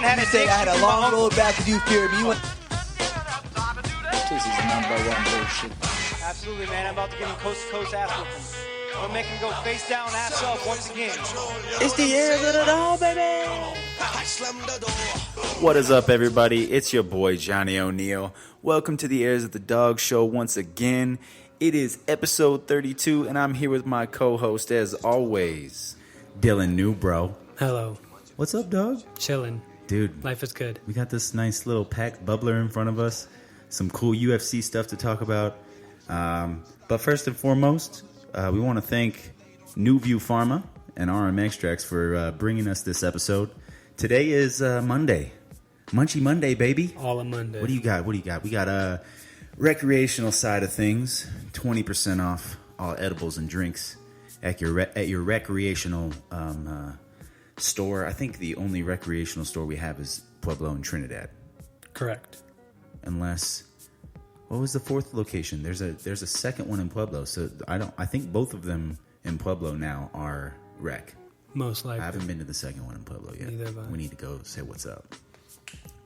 had You a say I had a long road back with you, fear me. This is the number one bullshit. Absolutely, man. I'm about to give him coast-to-coast ass whooping. I'm going to make him go face down, ass up once again. It's the Heirs of the Dog, baby! What is up, everybody? It's your boy, Johnny O'Neill. Welcome to the Heirs of the Dog Show once again. It is episode 32, and I'm here with my co-host, as always, Dylan Newbro. Hello. What's up, dog? Chilling. Dude. Life is good. We got this nice little packed bubbler in front of us. Some cool UFC stuff to talk about. But first and foremost, we want to thank New View Pharma and RM Extracts for bringing us this episode. Today is Monday. Munchy Monday, baby. All a Monday. What do you got? We got a recreational side of things. 20% off all edibles and drinks at your recreational store. I think the only recreational store we have is Pueblo and Trinidad. Correct. Unless, what was the fourth location? There's a second one in Pueblo. So I think both of them in Pueblo now are rec. Most likely. I haven't been to the second one in Pueblo yet. Neither have I. We need to go say what's up.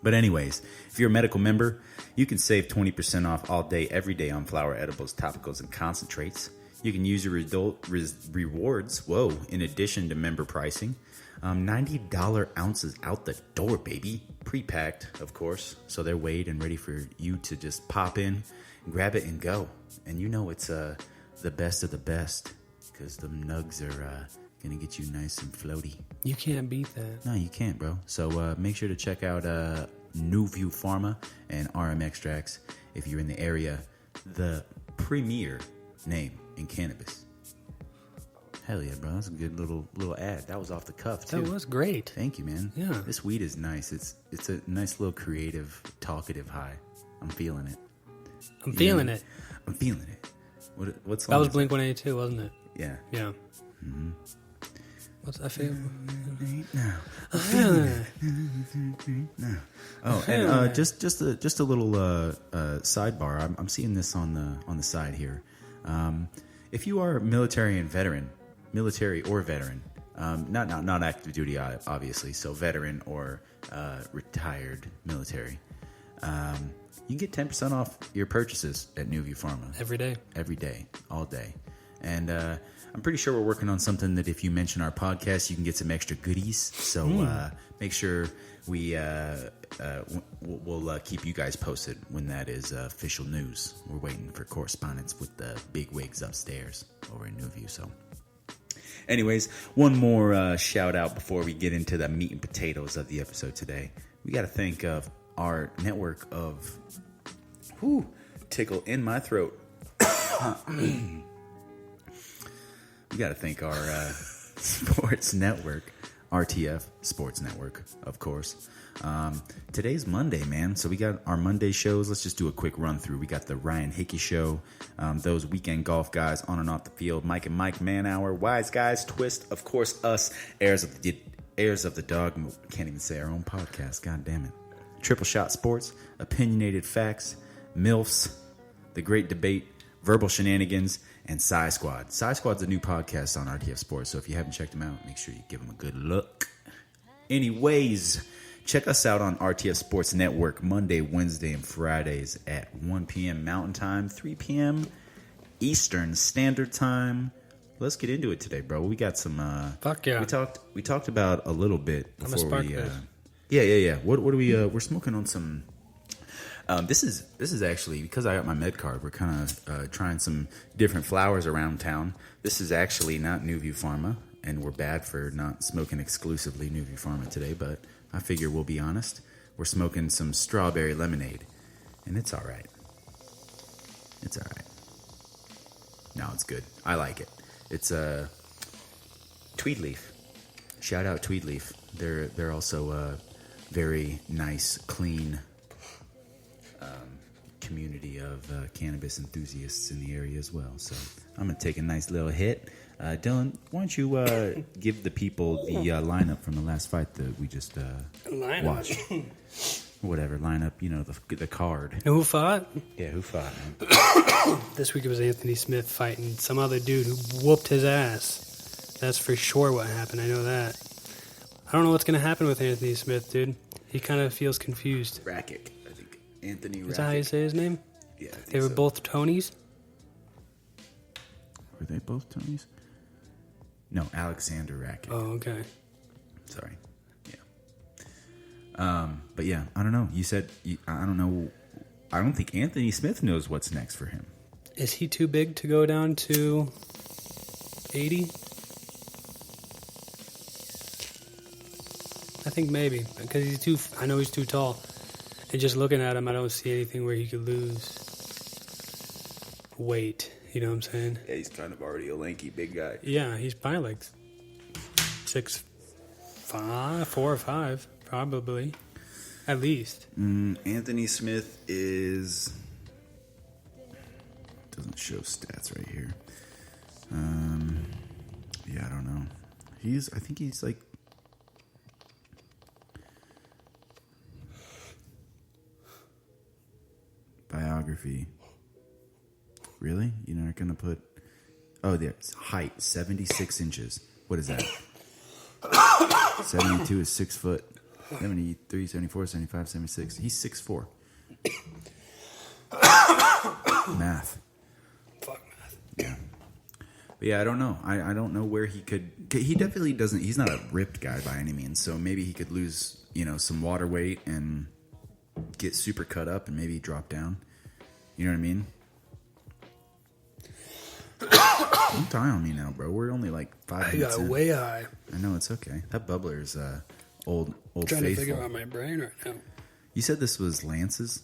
But anyways, if you're a medical member, you can save 20% off all day, every day on flower edibles, topicals, and concentrates. You can use your rewards, in addition to member pricing. $90 ounces out the door, baby. Pre-packed, of course. So they're weighed and ready for you to just pop in, grab it, and go. And you know it's the best of the best, because the nugs are going to get you nice and floaty. You can't beat that. No, you can't, bro. So make sure to check out New View Pharma and RM Extracts if you're in the area. The premier name in cannabis. Hell yeah, bro. That's a good little ad. That was off the cuff, too. That was great. Thank you, man. Yeah. This weed is nice. It's a nice little creative, talkative high. I'm feeling it. I'm feeling it. I'm feeling it. What's That was Blink-182, wasn't it? Yeah. Yeah. Mm-hmm. What's that favorite? No. Oh, and just a little sidebar. I'm seeing this on the side here. If you are military or veteran, not active duty, obviously, so veteran or retired military, you can get 10% off your purchases at New View Pharma. Every day, all day. And I'm pretty sure we're working on something that if you mention our podcast, you can get some extra goodies. So make sure we'll keep you guys posted when that is official news. We're waiting for correspondence with the big wigs upstairs over in New View. So anyways, one more shout out before we get into the meat and potatoes of the episode today. We got to thank our network of tickle in my throat. We got to thank our sports network, RTF Sports Network, of course. Today's Monday, man. So we got our Monday shows. Let's just do a quick run through. We got the Ryan Hickey Show, those weekend golf guys on and off the field, Mike and Mike Man Hour, Wise Guys, Twist, of course, us, Heirs of the Dog. Can't even say our own podcast. God damn it. Triple Shot Sports, Opinionated Facts, MILFs, The Great Debate, Verbal Shenanigans, and Sci Squad. Sci Squad's a new podcast on RTF Sports, so if you haven't checked them out, make sure you give them a good look. Anyways, check us out on RTF Sports Network Monday, Wednesday, and Fridays at 1 p.m. Mountain Time, 3 p.m. Eastern Standard Time. Let's get into it today, bro. We got some... Fuck yeah. We talked about a little bit before we... Yeah. What are we... we're smoking on some... This is actually, because I got my med card, we're kind of trying some different flowers around town. This is actually not New View Pharma, and we're bad for not smoking exclusively New View Pharma today, but I figure we'll be honest. We're smoking some strawberry lemonade, and it's all right. It's all right. No, it's good. I like it. It's a Tweed Leaf. Shout out Tweed Leaf. They're also a very nice, clean community of cannabis enthusiasts in the area as well. So I'm going to take a nice little hit. Dylan, why don't you give the people the lineup from the last fight that we just watched? Whatever, lineup, you know, the card. Who fought? Yeah, who fought, man? This week it was Anthony Smith fighting some other dude who whooped his ass. That's for sure what happened. I know that. I don't know what's going to happen with Anthony Smith, dude. He kind of feels confused. Rakic, I think. Anthony Rakic. Is that how you say his name? Yeah, I think They were so. both Tonys? Were they both Tonys? No, Alexander Rakic. Oh, okay. Sorry. Yeah. But yeah, I don't know. You said, I don't know. I don't think Anthony Smith knows what's next for him. Is he too big to go down to 80? I think maybe. Because I know he's too tall. And just looking at him, I don't see anything where he could lose weight. You know what I'm saying? Yeah, he's kind of already a lanky big guy. Yeah, he's probably like 6'5", 4 or 5, probably. At least. Anthony Smith is... Doesn't show stats right here. Yeah, I don't know. I think he's like... Biography. Really? You're not going to put... Oh, there's height, 76 inches. What is that? 72 is 6 foot. 73, 74, 75, 76. He's 6'4". Math. Fuck math. Yeah. But yeah, I don't know. I don't know where he could... He definitely doesn't... He's not a ripped guy by any means. So maybe he could lose, some water weight and get super cut up and maybe drop down. You know what I mean? Don't die on me now, bro. We're only like 5 minutes I got in. way high. I know, it's okay. That bubbler's old I'm trying faithful. to figure out my brain right now. You said this was Lance's?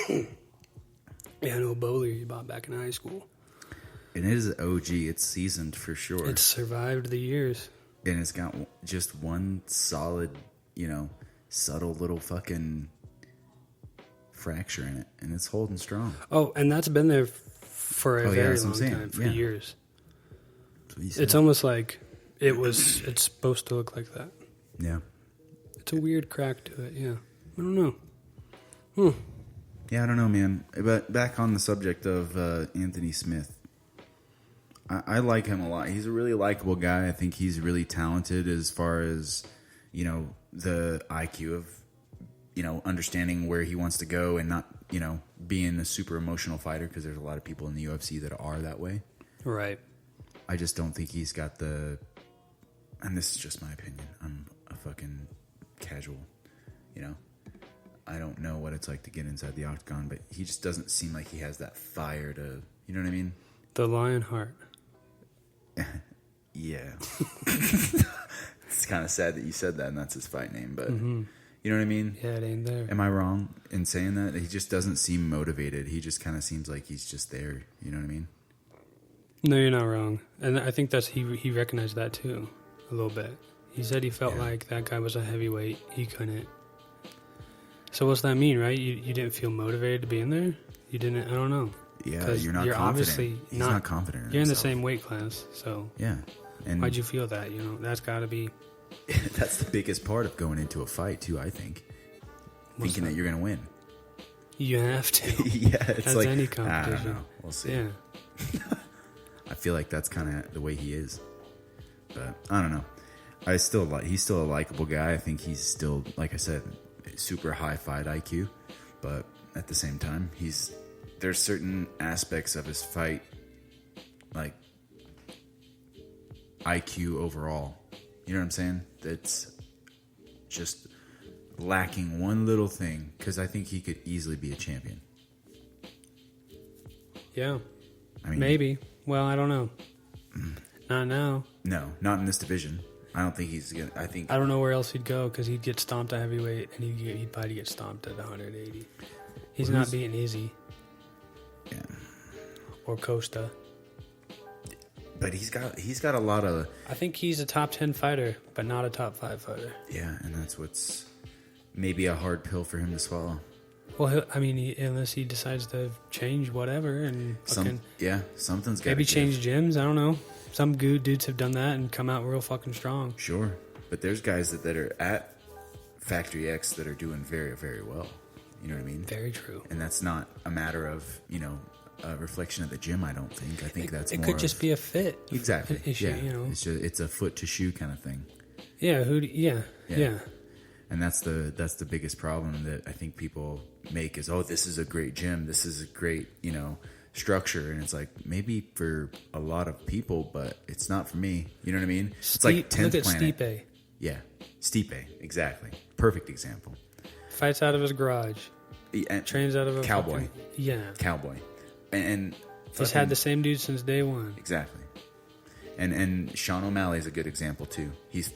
Yeah, I know a bowler you bought back in high school. And it is an OG. It's seasoned for sure. It's survived the years. And it's got just one solid, subtle little fucking fracture in it. And it's holding strong. Oh, and that's been there for a very long time, for years. It's almost like it's supposed to look like that. Yeah. It's a weird crack to it, yeah. I don't know. Yeah, I don't know, man. But back on the subject of Anthony Smith, I like him a lot. He's a really likable guy. I think he's really talented as far as, the IQ of, understanding where he wants to go and not, being a super emotional fighter, because there's a lot of people in the UFC that are that way. Right. I just don't think he's got the... And this is just my opinion. I'm a fucking casual, I don't know what it's like to get inside the octagon, but he just doesn't seem like he has that fire to... You know what I mean? The Lionheart. Yeah. It's kind of sad that you said that and that's his fight name, but... You know what I mean? Yeah, it ain't there. Am I wrong in saying that? He just doesn't seem motivated. He just kind of seems like he's just there. You know what I mean? No, you're not wrong. And I think he recognized that too, a little bit. He said he felt like that guy was a heavyweight. He couldn't. So what's that mean, right? You didn't feel motivated to be in there? You didn't, I don't know. Yeah, you're not confident. Obviously he's not confident in You're in the himself. same weight class, so... Yeah. And why'd you feel that? That's got to be... that's the biggest part of going into a fight, too, I think. Thinking that you're going to win. You have to. Yeah, it's As like... any I competition. don't know. We'll see. Yeah. I feel like that's kind of the way he is. But, I don't know. He's still a likable guy. I think he's still, like I said, super high fight IQ. But at the same time, there's certain aspects of his fight, like IQ overall. You know what I'm saying? That's just lacking one little thing, because I think he could easily be a champion. Yeah. I mean, maybe. Well, I don't know. Not now. No, not in this division. I don't think he's gonna. I don't know where else he'd go, because he'd get stomped at heavyweight, and he'd probably get stomped at 180. He's not beating Izzy. Yeah. Or Costa. But he's got a lot of... I think he's a top 10 fighter, but not a top 5 fighter. Yeah, and that's what's maybe a hard pill for him to swallow. Well, unless he decides to change whatever and something's got maybe change gyms. I don't know. Some good dudes have done that and come out real fucking strong. Sure, but there's guys that are at Factory X that are doing very, very well. You know what I mean? Very true. And that's not a matter of a reflection of the gym. I don't think. I think it could just be a fit. Exactly. Issue, yeah. It's a foot to shoe kind of thing. Yeah. Yeah. And that's the biggest problem that I think people make is, oh, this is a great gym. This is a great, structure. And it's like, maybe for a lot of people, but it's not for me. You know what I mean? It's like 10th Look at Planet. Stipe. Yeah. Stipe. Exactly. Perfect example. Fights out of his garage. And Trains out of a cowboy. Cowboy. And He's had the same dude since day one. Exactly. And Sean O'Malley is a good example too. He's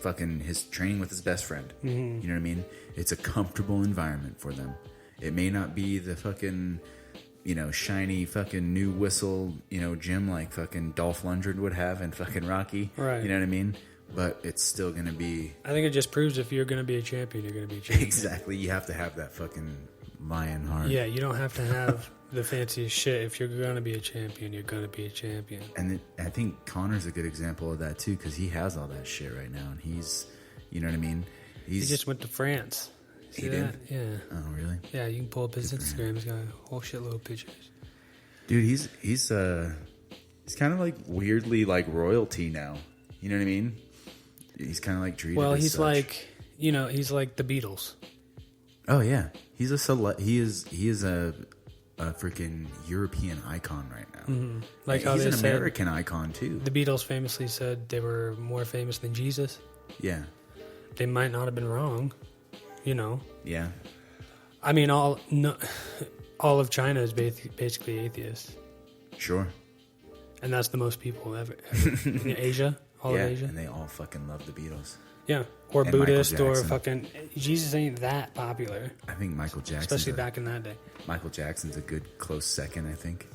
his training with his best friend. Mm-hmm. You know what I mean? It's a comfortable environment for them. It may not be the fucking, shiny fucking new whistle, gym like fucking Dolph Lundgren would have in fucking Rocky. Right. You know what I mean? But it's still gonna be. I think it just proves if you're gonna be a champion, you're gonna be a champion. Exactly. You have to have that fucking lion heart. Yeah, you don't have to have the fanciest shit. If you're gonna be a champion, you're gonna be a champion. And I think Connor's a good example of that too, because he has all that shit right now, and he's, you know what I mean? He just went to France. See he that? did? Yeah. Oh, really? Yeah, you can pull up his Instagram. He's got a whole shitload of pictures. Dude, he's kind of like weirdly like royalty now. You know what I mean? He's kind of like treated. Well, as he's such. like, he's like the Beatles. Oh yeah, he's he is a freaking European icon right now. Mm-hmm. Like how he's they an said, American icon too. The Beatles famously said they were more famous than Jesus. Yeah. They might not have been wrong, Yeah. I mean, all of China is basically atheist, Sure. and that's the most people ever. In Asia, all of Asia. And they all fucking love the Beatles. Yeah, or And Buddhist, Michael or Jackson. fucking Jesus ain't that popular, I think Michael Jackson, especially back in that day. Michael Jackson's a good close second, I think,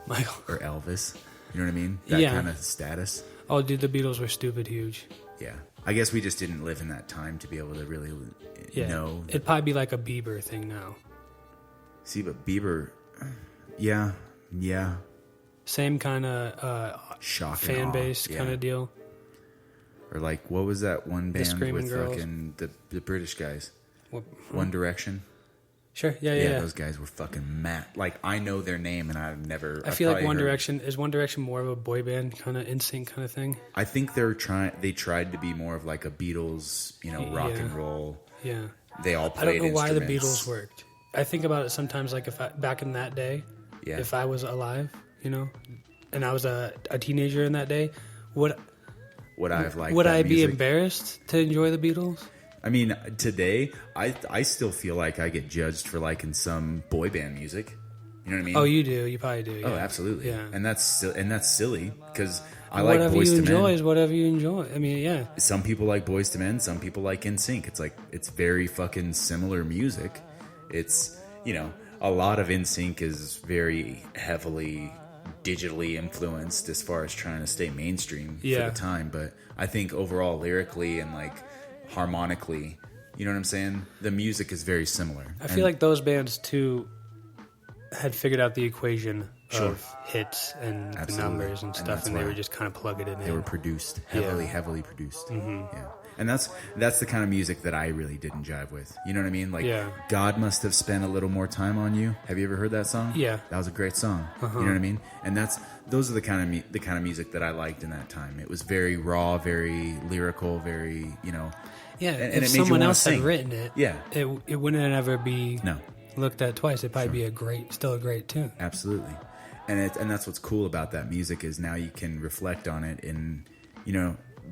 Michael. or Elvis. You know what I mean? That Yeah. kind of status. Oh, dude, the Beatles were stupid huge. Yeah. I guess we just didn't live in that time to be able to really know. It'd probably be like a Bieber thing now. See, but Bieber, yeah. Same kind of Shock and fan awe, base yeah. kind of deal. Or like, what was that one band Screaming with Girls. fucking the British guys? What, One Direction. Sure, yeah. Those guys were fucking mad. Like, I know their name, and I've never. I feel like One Direction is more of a boy band kind of NSYNC kind of thing. I think they tried to be more of like a Beatles, rock and roll. Yeah. They all I don't played know why the instruments. Beatles worked. I think about it sometimes, like back in that day, Yeah. if I was alive, and I was a teenager in that day, would I be music? embarrassed to enjoy the Beatles? I mean, today I still feel like I get judged for liking some boy band music. You know what I mean? Oh, you do. You probably do. Oh, Yeah. absolutely. Yeah. And that's silly because I like whatever Boys you to enjoy Men. is whatever you enjoy. I mean, yeah. Some people like Boys to Men. Some people like NSYNC. It's like it's very fucking similar music. It's a lot of NSYNC is very heavily digitally influenced as far as trying to stay mainstream for Yeah. the time. But I think overall lyrically and like harmonically, you know what I'm saying? The music is very similar. I feel like those bands too had figured out the equation Sure. of hits and the Absolutely. numbers and And stuff, that's and they why were just kind of plugging it in. they were produced heavily produced. Mm-hmm. Yeah. And that's the kind of music that I really didn't jive with. You know what I mean? Like, Yeah. God must have spent a little more time on you. Have you ever heard that song? Yeah. That was a great song. You know what I mean? And those are the kind of music that I liked in that time. It was very raw, very lyrical, very Yeah, and if it made you someone wanna else had sing. written it, Yeah. it wouldn't ever be No. looked at twice. It'd probably be still a great tune. Absolutely. And that's what's cool about that music is now you can reflect on it and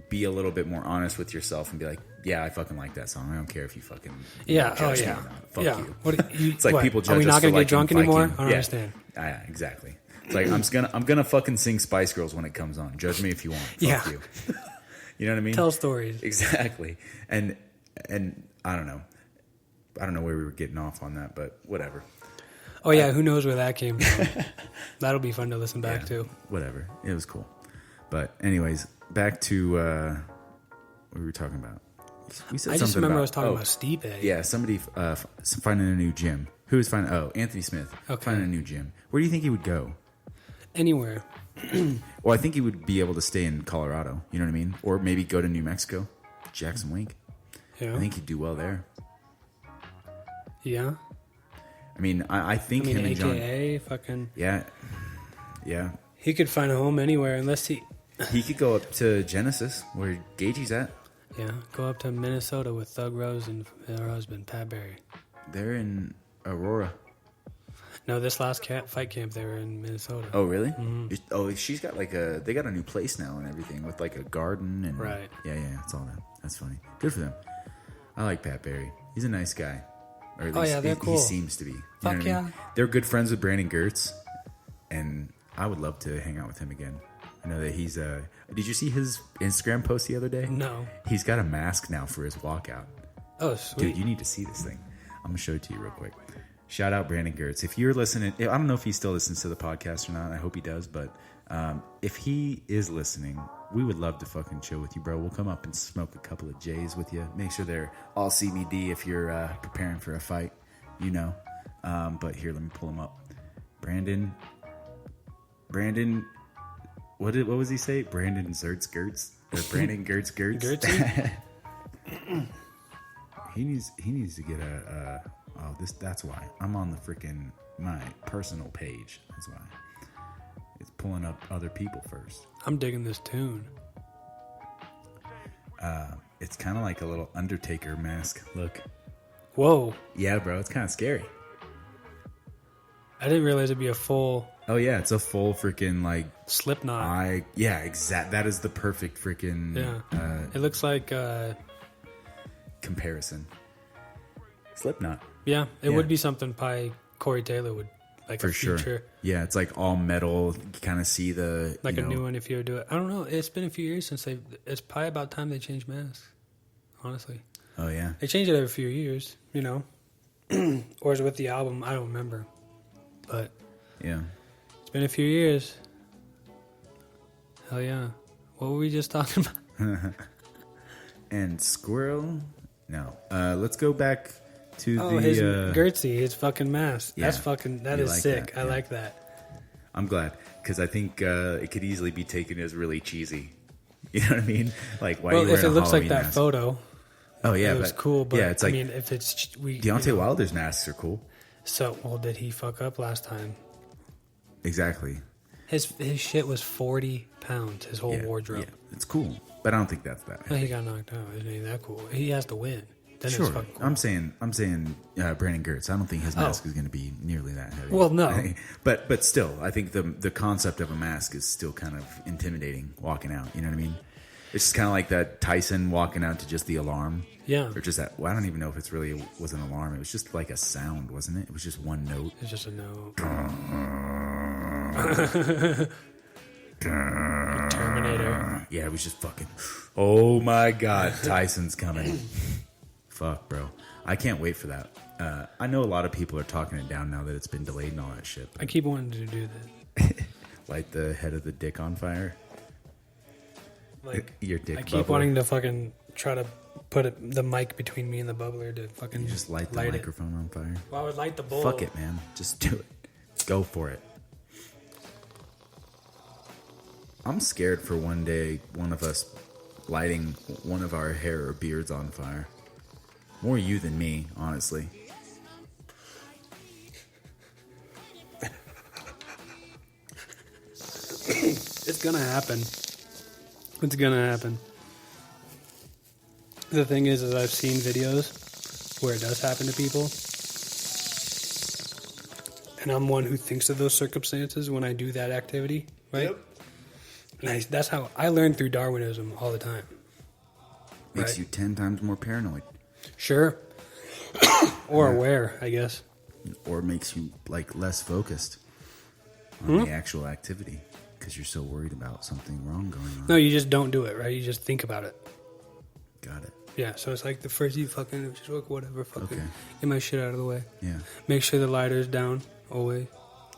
be a little bit more honest with yourself and be like, yeah, I fucking like that song. I don't care if you fucking Yeah, judge oh me yeah, or not. Fuck yeah. you. It's It's like people judge Are we us not for gonna get liking drunk anymore? Viking. I don't understand. Yeah, exactly. It's like I'm gonna fucking sing Spice Girls when it comes on. Judge me if you want. Fuck Yeah. you. You know what I mean? Tell stories. Exactly. And I don't know where we were getting off on that, but whatever. Oh yeah, who knows where that came from? That'll be fun to listen back Yeah, to. whatever. It was cool. But anyways, back to what were we talking about? We said I just something remember about, I was talking about Stipe. Yeah, somebody finding a new gym. Who was finding? Oh, Anthony Smith. Okay. Finding a new gym. Where do you think he would go? Anywhere. Well, I think he would be able to stay in Colorado. You know what I mean? Or maybe go to New Mexico. Jackson Wink. Yeah. I think he'd do well there. Yeah. I mean, I think him and John. AKA fucking. Yeah. He could find a home anywhere unless he. He could go up to Genesis, where Gagey's at. Yeah, go up to Minnesota with Thug Rose and her husband, Pat Barry. They're in Aurora. No, this last fight camp, they were in Minnesota. Oh, really? Mm-hmm. Oh, she's got like they got a new place now and everything with like a garden and right. Yeah, it's all that. That's funny. Good for them. I like Pat Barry. He's a nice guy. Or at least they're cool. He seems to be. You Fuck know what I mean? They're good friends with Brandon Gertz, and I would love to hang out with him again. I know that he's did you see his Instagram post the other day? No. He's got a mask now for his walkout. Oh, sweet. Dude, you need to see this thing. I'm gonna show it to you real quick. Shout out Brandon Gertz. If you're listening, I don't know if he still listens to the podcast or not. I hope he does, but if he is listening, we would love to fucking chill with you, bro. We'll come up and smoke a couple of J's with you. Make sure they're all CBD if you're preparing for a fight, you know. But here, let me pull him up. Brandon, what was he say? Brandon Gertz or Brandon Gertz. Gertzy? He needs to get that's why I'm on the freaking my personal page. That's why it's pulling up other people first. I'm digging this tune. It's kind of like a little Undertaker mask. Look. Whoa. Yeah, bro. It's kind of scary. I didn't realize it'd be a full. Oh yeah, it's a full freaking like Slipknot. Exact. That is the perfect freaking. Yeah. It looks like. Comparison. Slipknot. Yeah, it would be something probably Corey Taylor would like for a feature. Sure. Yeah, it's like all metal. You kind of see the like a new one if you would do it. I don't know. It's been a few years since it's probably about time they changed masks. Honestly. Oh yeah. They changed it every few years, you know. Or is it with the album? I don't remember. But yeah, it's been a few years. Hell yeah. What were we just talking about? And Squirrel. No. Let's go back to his Gertzy, his fucking mask. Yeah, That is like sick. that, I like that. I'm glad because I think it could easily be taken as really cheesy. You know what I mean? Like, why? Well, if it looks Halloween like that mask? photo, oh yeah, it was cool. But yeah, it's like, I mean, if it's Deontay Wilder's masks are cool. So, well, did he fuck up last time? Exactly. His shit was 40 pounds. His whole wardrobe. Yeah, it's cool, but I don't think that's that. Well, he got knocked out. Isn't he that cool? He has to win. Then sure. It's fucking cool. I'm saying Brandon Gertz. I don't think his mask is going to be nearly that heavy. Well, no. But still, I think the concept of a mask is still kind of intimidating walking out. You know what I mean? It's just kind of like that Tyson walking out to just the alarm. Yeah. Or just that. Well, I don't even know if it's really was an alarm. It was just like a sound, wasn't it? It was just one note. It's just a note. Terminator. Yeah, it was just fucking. Oh my God, Tyson's coming. Fuck, bro. I can't wait for that. I know a lot of people are talking it down now that it's been delayed and all that shit. I keep wanting to do that. Light the head of the dick on fire. Like your dick. I keep wanting to fucking try to put the mic between me and the bubbler to fucking you just light the microphone on fire. Well, I would light the bowl. Fuck it, man. Just do it. Go for it. I'm scared for one day one of us lighting one of our hair or beards on fire. More you than me, honestly. It's gonna happen. It's gonna happen. The thing is I've seen videos where it does happen to people. And I'm one who thinks of those circumstances when I do that activity, right? Yep. And that's how I learn through Darwinism all the time. Makes you 10 times more paranoid. Sure. Or aware, I guess. Or makes you like less focused on the actual activity because you're so worried about something wrong going on. No, you just don't do it, right? You just think about it. Got it. Yeah, so it's like the first you fucking just look whatever, fucking get my shit out of the way. Yeah. Make sure the lighter's down, always.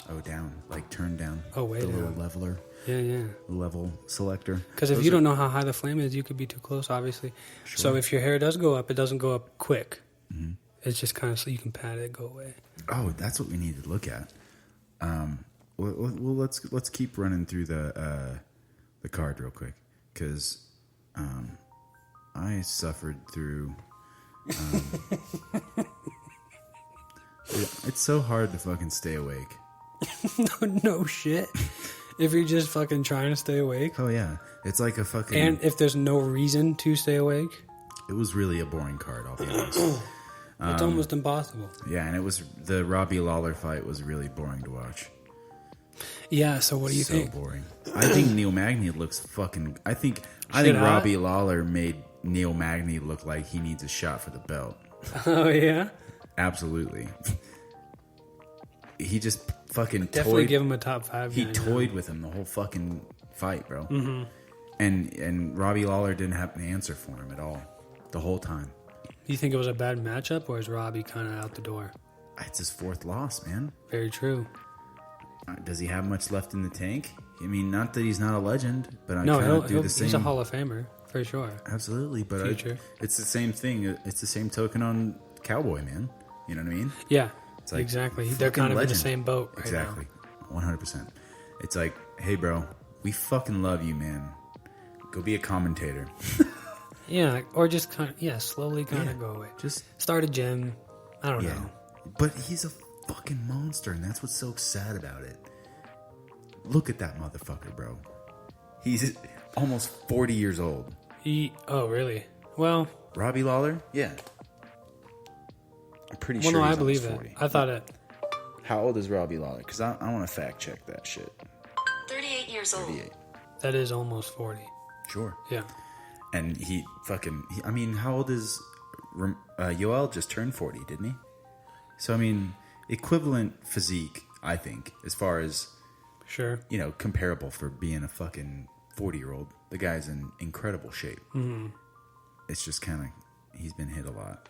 Oh, down. Like turn down. Oh, way down. The down. little leveler. Yeah. Level selector. Because if you don't know how high the flame is, you could be too close, obviously. Sure. So if your hair does go up, it doesn't go up quick. Mm-hmm. It's just kind of so you can pat it, go away. Oh, that's what we need to look at. Well, let's keep running through the card real quick because I suffered through. It's so hard to fucking stay awake. No shit. If you're just fucking trying to stay awake. Oh yeah, it's like a fucking. And if there's no reason to stay awake. was really a boring card, I'll be honest. It's almost impossible. Yeah, and it was the Robbie Lawler fight was really boring to watch. Yeah, so what do you think? So boring. I think Neil Magny looks fucking. I think Shit hot? Robbie Lawler made Neil Magny look like he needs a shot for the belt. Oh, yeah? Absolutely. He just fucking Definitely toyed. give him a top 5 He guy toyed with him the whole fucking fight, bro. Mm-hmm. And Robbie Lawler didn't have an answer for him at all, the whole time. You think it was a bad matchup, or is Robbie kind of out the door? It's his 4th loss, man. Very true. Does he have much left in the tank? I mean, not that he's not a legend, but I No, kind of do the same. he's a Hall of Famer, for sure. Absolutely, but Future. it's the same thing. It's the same token on Cowboy, man. You know what I mean? Yeah, It's like exactly. They're fucking kind of in legend. the same boat right Exactly, 100%. It's like, hey, bro, we fucking love you, man. Go be a commentator. now. Yeah, or just kind of, slowly kind of Yeah. go away. Just Start a gym. I don't yeah. know. But he's a fucking monster, and that's what's so sad about it. Look at that motherfucker, bro. He's almost 40 years old. Oh, really? Well, Robbie Lawler? Yeah. I'm pretty well, sure no, he's I believe almost it. 40. I thought it. How old is Robbie Lawler? Because I want to fact check that shit. 38 years old. 38. That is almost 40. Sure. Yeah. And I mean, how old is Yoel? Just turned 40, didn't he? So, I mean, equivalent physique, I think, as far as, Sure. comparable for being a fucking 40-year-old. The guy's in incredible shape. Mm-hmm. It's just kind of, he's been hit a lot.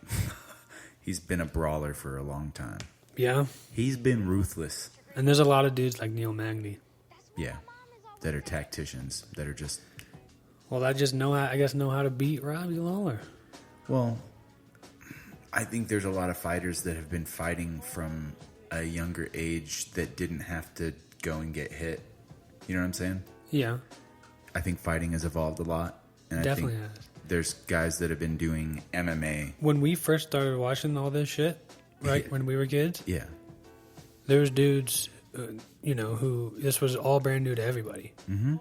He's been a brawler for a long time. Yeah. He's been ruthless. And there's a lot of dudes like Neil Magny. Yeah. That are tacticians, that are just, Well, that just know how to beat Robbie Lawler. well, I think there's a lot of fighters that have been fighting from a younger age that didn't have to go and get hit. You know what I'm saying? Yeah. I think fighting has evolved a lot. And Definitely I think has. there's guys that have been doing MMA. When we first started watching all this shit, right, Yeah. when we were kids, Yeah. there was dudes, who this was all brand new to everybody. Mm-hmm.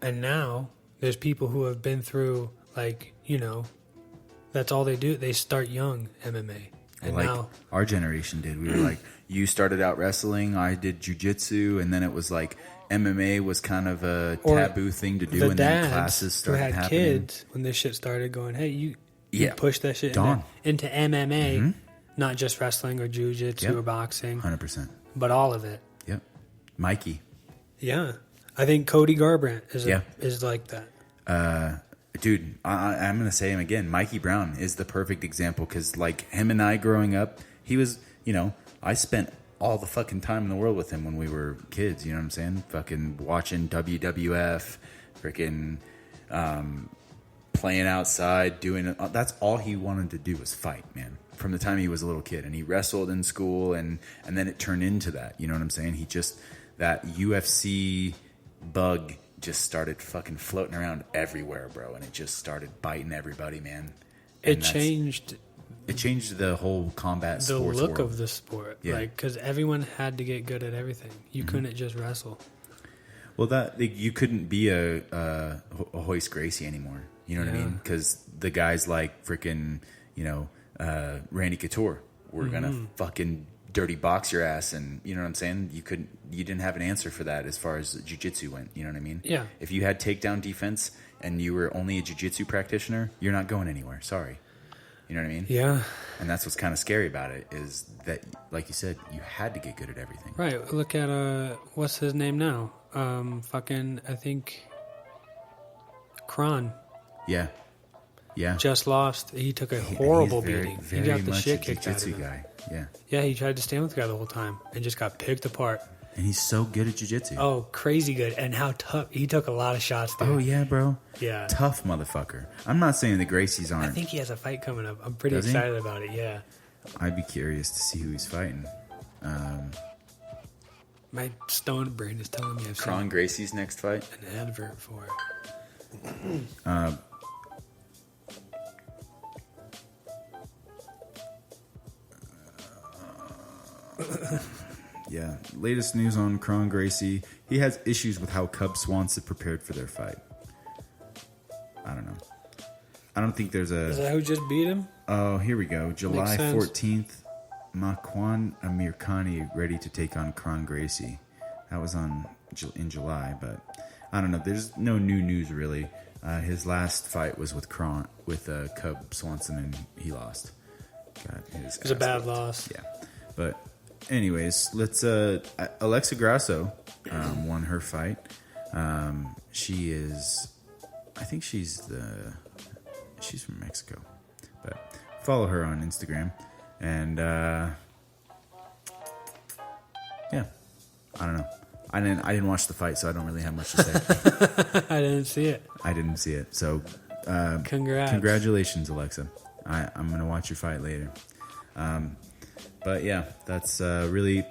And now there's people who have been through, that's all they do. They start young MMA. And Like now, our generation did. We were like, you started out wrestling, I did jujitsu, and then it was like MMA was kind of a Or taboo thing to do, the and then dads classes who started had happening. kids, when this shit started going, hey, you Yeah. push that shit Dawn. into MMA, not just wrestling or jujitsu Yep. or boxing, 100%. but all of it. Yep. Mikey. Yeah. I think Cody Garbrandt Yeah. is like that. Dude, I'm going to say him again. Mikey Brown is the perfect example because, like, him and I growing up, he was, I spent all the fucking time in the world with him when we were kids. You know what I'm saying? Fucking watching WWF, freaking playing outside, doing it. That's all he wanted to do was fight, man. From the time he was a little kid. And he wrestled in school, and then it turned into that. You know what I'm saying? That UFC bug just started fucking floating around everywhere, bro, and it just started biting everybody, man. And It changed it changed the whole combat the sports look world. of the sport. Yeah. Because everyone had to get good at everything. You couldn't just wrestle. Well, you couldn't be a Hoist Gracie anymore. You know what I Yeah. mean? Because the guys like freaking Randy Couture were gonna fucking dirty box your ass, and you know what I'm saying. You didn't have an answer for that as far as jiu-jitsu went. You know what I mean? Yeah. If you had takedown defense and you were only a jiu-jitsu practitioner, you're not going anywhere. Sorry. You know what I mean? Yeah. And that's what's kind of scary about it is that, like you said, you had to get good at everything. Right. Look at, what's his name now? I think, Kron. Yeah. Yeah. Just lost. He took a He's horrible very, beating. very He got the much shit a kicked out of jiu-jitsu him. guy. Yeah. Yeah, he tried to stand with the guy the whole time and just got picked apart. And he's so good at jiu-jitsu. Oh, crazy good. And how tough. He took a lot of shots, dude. Oh, yeah, bro. Yeah. Tough motherfucker. I'm not saying the Gracies I aren't. think he has a fight coming up. I'm pretty Does he? excited about it, yeah. I'd be curious to see who he's fighting. My stoned brain is telling me I've Kron Gracie's next fight? seen an advert for it. Yeah. Latest news on Kron Gracie. He has issues with how Cub Swanson prepared for their fight. I don't don't think there's Is a. that who just beat him? Oh, here we go. July sense. 14th. Makwan Amir Khani ready to take on Kron Gracie. That was in July, but I don't know. There's no new news really. His last fight was with Cub Swanson, and he lost. It was a bad loss. Yeah, but anyways, let's. Alexa Grasso won her fight. She is, I think she's from Mexico, but follow her on Instagram, and yeah, I don't know. I didn't watch the fight, so I don't really have much to say. I didn't see it. I didn't see it, so Congrats. congratulations, Alexa. I'm gonna watch your fight later. But yeah, that's really,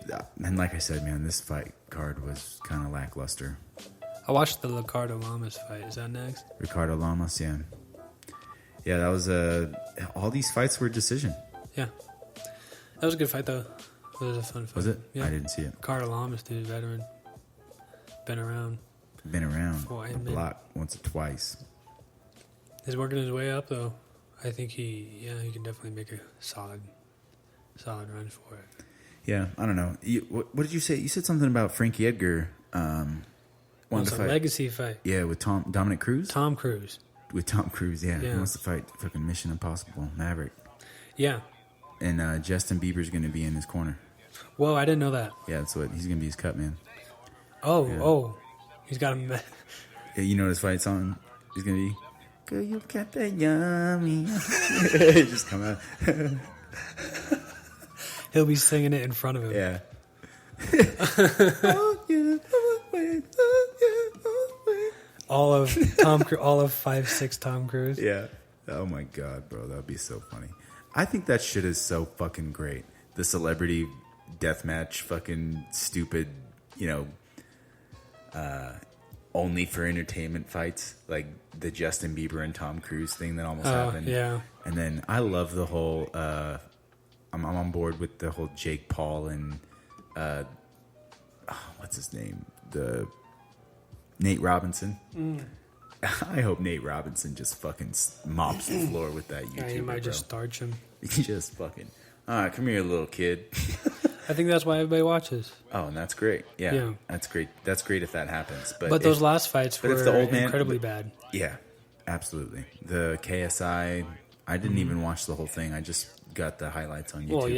and like I said, man, this fight card was kind of lackluster. I watched the Ricardo Lamas fight. Is that next? Ricardo Lamas, yeah. Yeah, that was all these fights were decision. Yeah. That was a good fight, though. It was a fun fight. Was it? Yeah. I didn't see it. Ricardo Lamas, dude, veteran. Been around. Been around Oh, the amen. block once or twice. He's working his way up, though. I think he can definitely make a solid run for it. Yeah, I don't know. What did you say? You said something about Frankie Edgar. Wants a legacy fight. Yeah, with Dominic Cruz. Tom Cruise. With Tom Cruise, yeah. He Yeah. wants to fight fucking Mission Impossible, Maverick. Yeah. And Justin Bieber's going to be in his corner. Whoa, I didn't know that. Yeah, that's what he's going to be his cut man. Oh. He's got a... Yeah, you know what his fight song is going to be? Girl, you got that yummy. Just come out. He'll be singing it in front of him. Yeah. All of 5'6" Tom Cruise. Yeah. Oh my god, bro, that'd be so funny. I think that shit is so fucking great. The celebrity deathmatch, fucking stupid, only for entertainment fights, like the Justin Bieber and Tom Cruise thing that almost happened. Yeah. And then I love the whole. I'm on board with the whole Jake Paul and what's his name, the Nate Robinson. I hope Nate Robinson just fucking mops the floor with that YouTuber. Yeah, you might bro. just starch him. He just fucking. All right, come here, little kid. I think that's why everybody watches. Oh, and that's great. Yeah, Yeah. that's great. That's great if that happens. But those last fights but were if the old man- incredibly bad. Yeah, absolutely. The KSI, I didn't even watch the whole thing. I just got the highlights on YouTube. Well,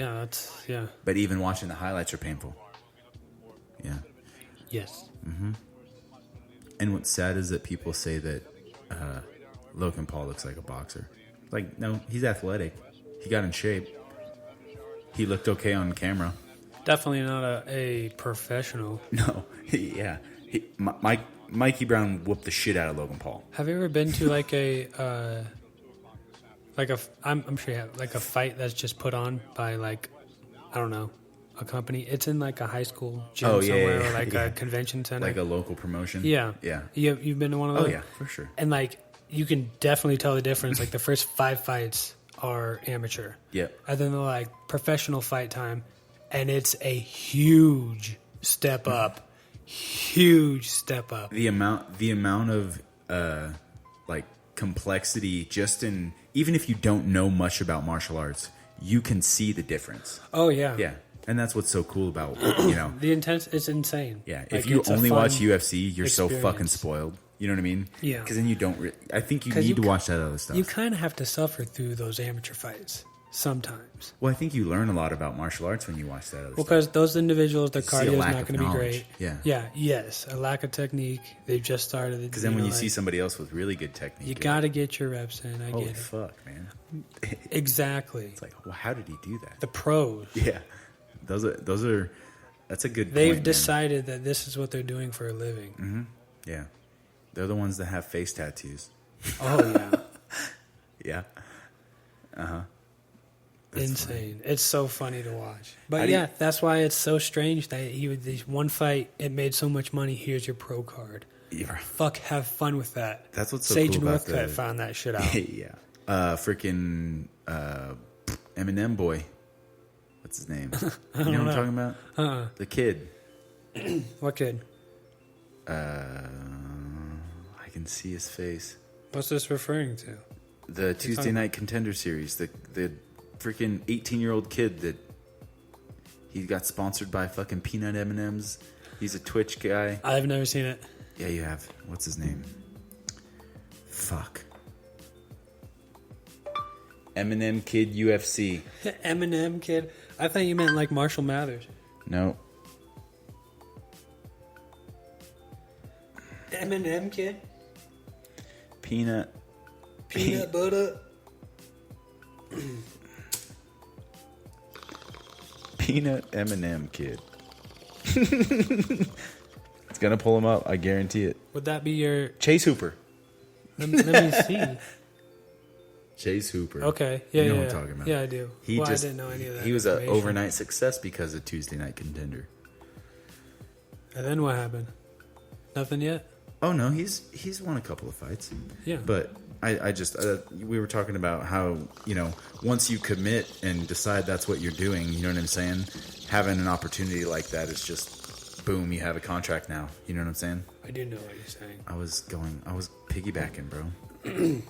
yeah, But even watching the highlights are painful. Yeah. Yes. And what's sad is that people say that Logan Paul looks like a boxer. Like, no, he's athletic. He got in shape. He looked okay on camera. Definitely not a professional. No, yeah. Mikey Brown whooped the shit out of Logan Paul. Have you ever been to like I'm sure you have, like a fight that's just put on by like, I don't know, a company? It's in like a high school gym somewhere or like a convention center. Like a local promotion? Yeah. Yeah. You've been to one of those? Oh, yeah, for sure. And like, you can definitely tell the difference. Like the first 5 fights are amateur. Yep. And then they're like professional fight time. And it's a huge step up. Huge step up. The amount of like complexity just in, even if you don't know much about martial arts, you can see the difference. Oh, yeah. Yeah. And that's what's so cool about, The intense, it's insane. Yeah, Like, if you it's a only fun watch UFC, you're so fucking experience. spoiled. You know what I mean? Yeah. Because then you don't. I think you 'Cause need you to c- watch that other stuff. You kind of have to suffer through those amateur fights sometimes. Well, I think you learn a lot about martial arts when you watch that other stuff. Because those individuals, their You see a cardio is lack not of going to be knowledge. great. Yeah. Yeah. Yes. A lack of technique. They've just started. Because then when you see somebody else with really good technique, you you're got to get your reps in. I like, holy get it. fuck, man! Exactly. It's like, well, how did he do that? The pros. Yeah, those are. That's a good. They've point, decided that this is what they're doing for a living. Man. Yeah, they're the ones that have face tattoos. Oh yeah. Yeah. Insane. It's so funny to watch. But How do you- yeah, that's why it's so strange that he would this one fight. It made so much money. Here's your pro card. Yeah. Fuck, have fun with that. That's what's so Sage cool about Northcutt the- found that shit out. Yeah. Freaking Eminem boy. What's his name? You know what I'm talking about? The kid. What kid? I can see his face. What's this referring to? The Tuesday Night Contender Series. The freaking 18-year-old kid that he got sponsored by fucking peanut M&Ms. He's a Twitch guy. I've never seen it. Yeah, you have. What's his name? Fuck. Eminem Kid UFC. Eminem Kid. I thought you meant like Marshall Mathers. No. Eminem Kid. Peanut butter. Peanut Eminem Kid. It's gonna pull him up. I guarantee it. Would that be your... Chase Hooper. Let me see. Chase Hooper. Okay. Yeah, you know yeah. what I'm talking about. Yeah, I do. I didn't know any of that. He was an information. overnight success because of Tuesday Night Contender. And then what happened? Nothing yet? Oh no, he's won a couple of fights. Yeah. But I just we were talking about how, you know, once you commit and decide that's what you're doing, you know what I'm saying? Having an opportunity like that is just boom, you have a contract now. You know what I'm saying? I do know what you're saying. I was piggybacking, bro.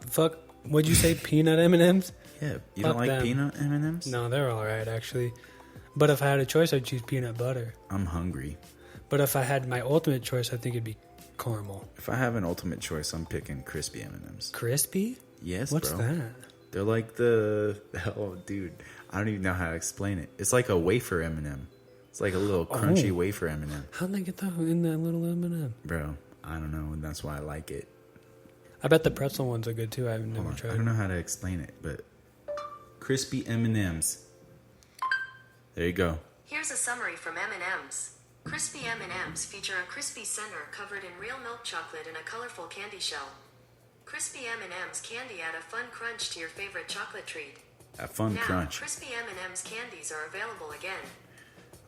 Fuck. What'd you say? Peanut M&Ms? Yeah, you Fuck don't like them. peanut M&Ms? No, they're all right actually. But if I had a choice, I'd choose peanut butter. I'm hungry. But if I had my ultimate choice, I think it'd be caramel. If I have an ultimate choice, I'm picking crispy M&Ms. Crispy? Yes, What's bro. that? They're like oh, dude, I don't even know how to explain it. It's like a wafer M&M. It's like a little crunchy wafer M&M. How'd they get that in that little M&M? Bro, I don't know, and that's why I like it. I bet the pretzel ones are good too. I've never I tried. don't know how to explain it, but crispy M&Ms. There you go. Here's a summary from M&M's. Crispy M&M's feature a crispy center covered in real milk chocolate and a colorful candy shell. Crispy M&M's candy add a fun crunch to your favorite chocolate treat. A fun Now, crunch. Crispy M&M's candies are available again.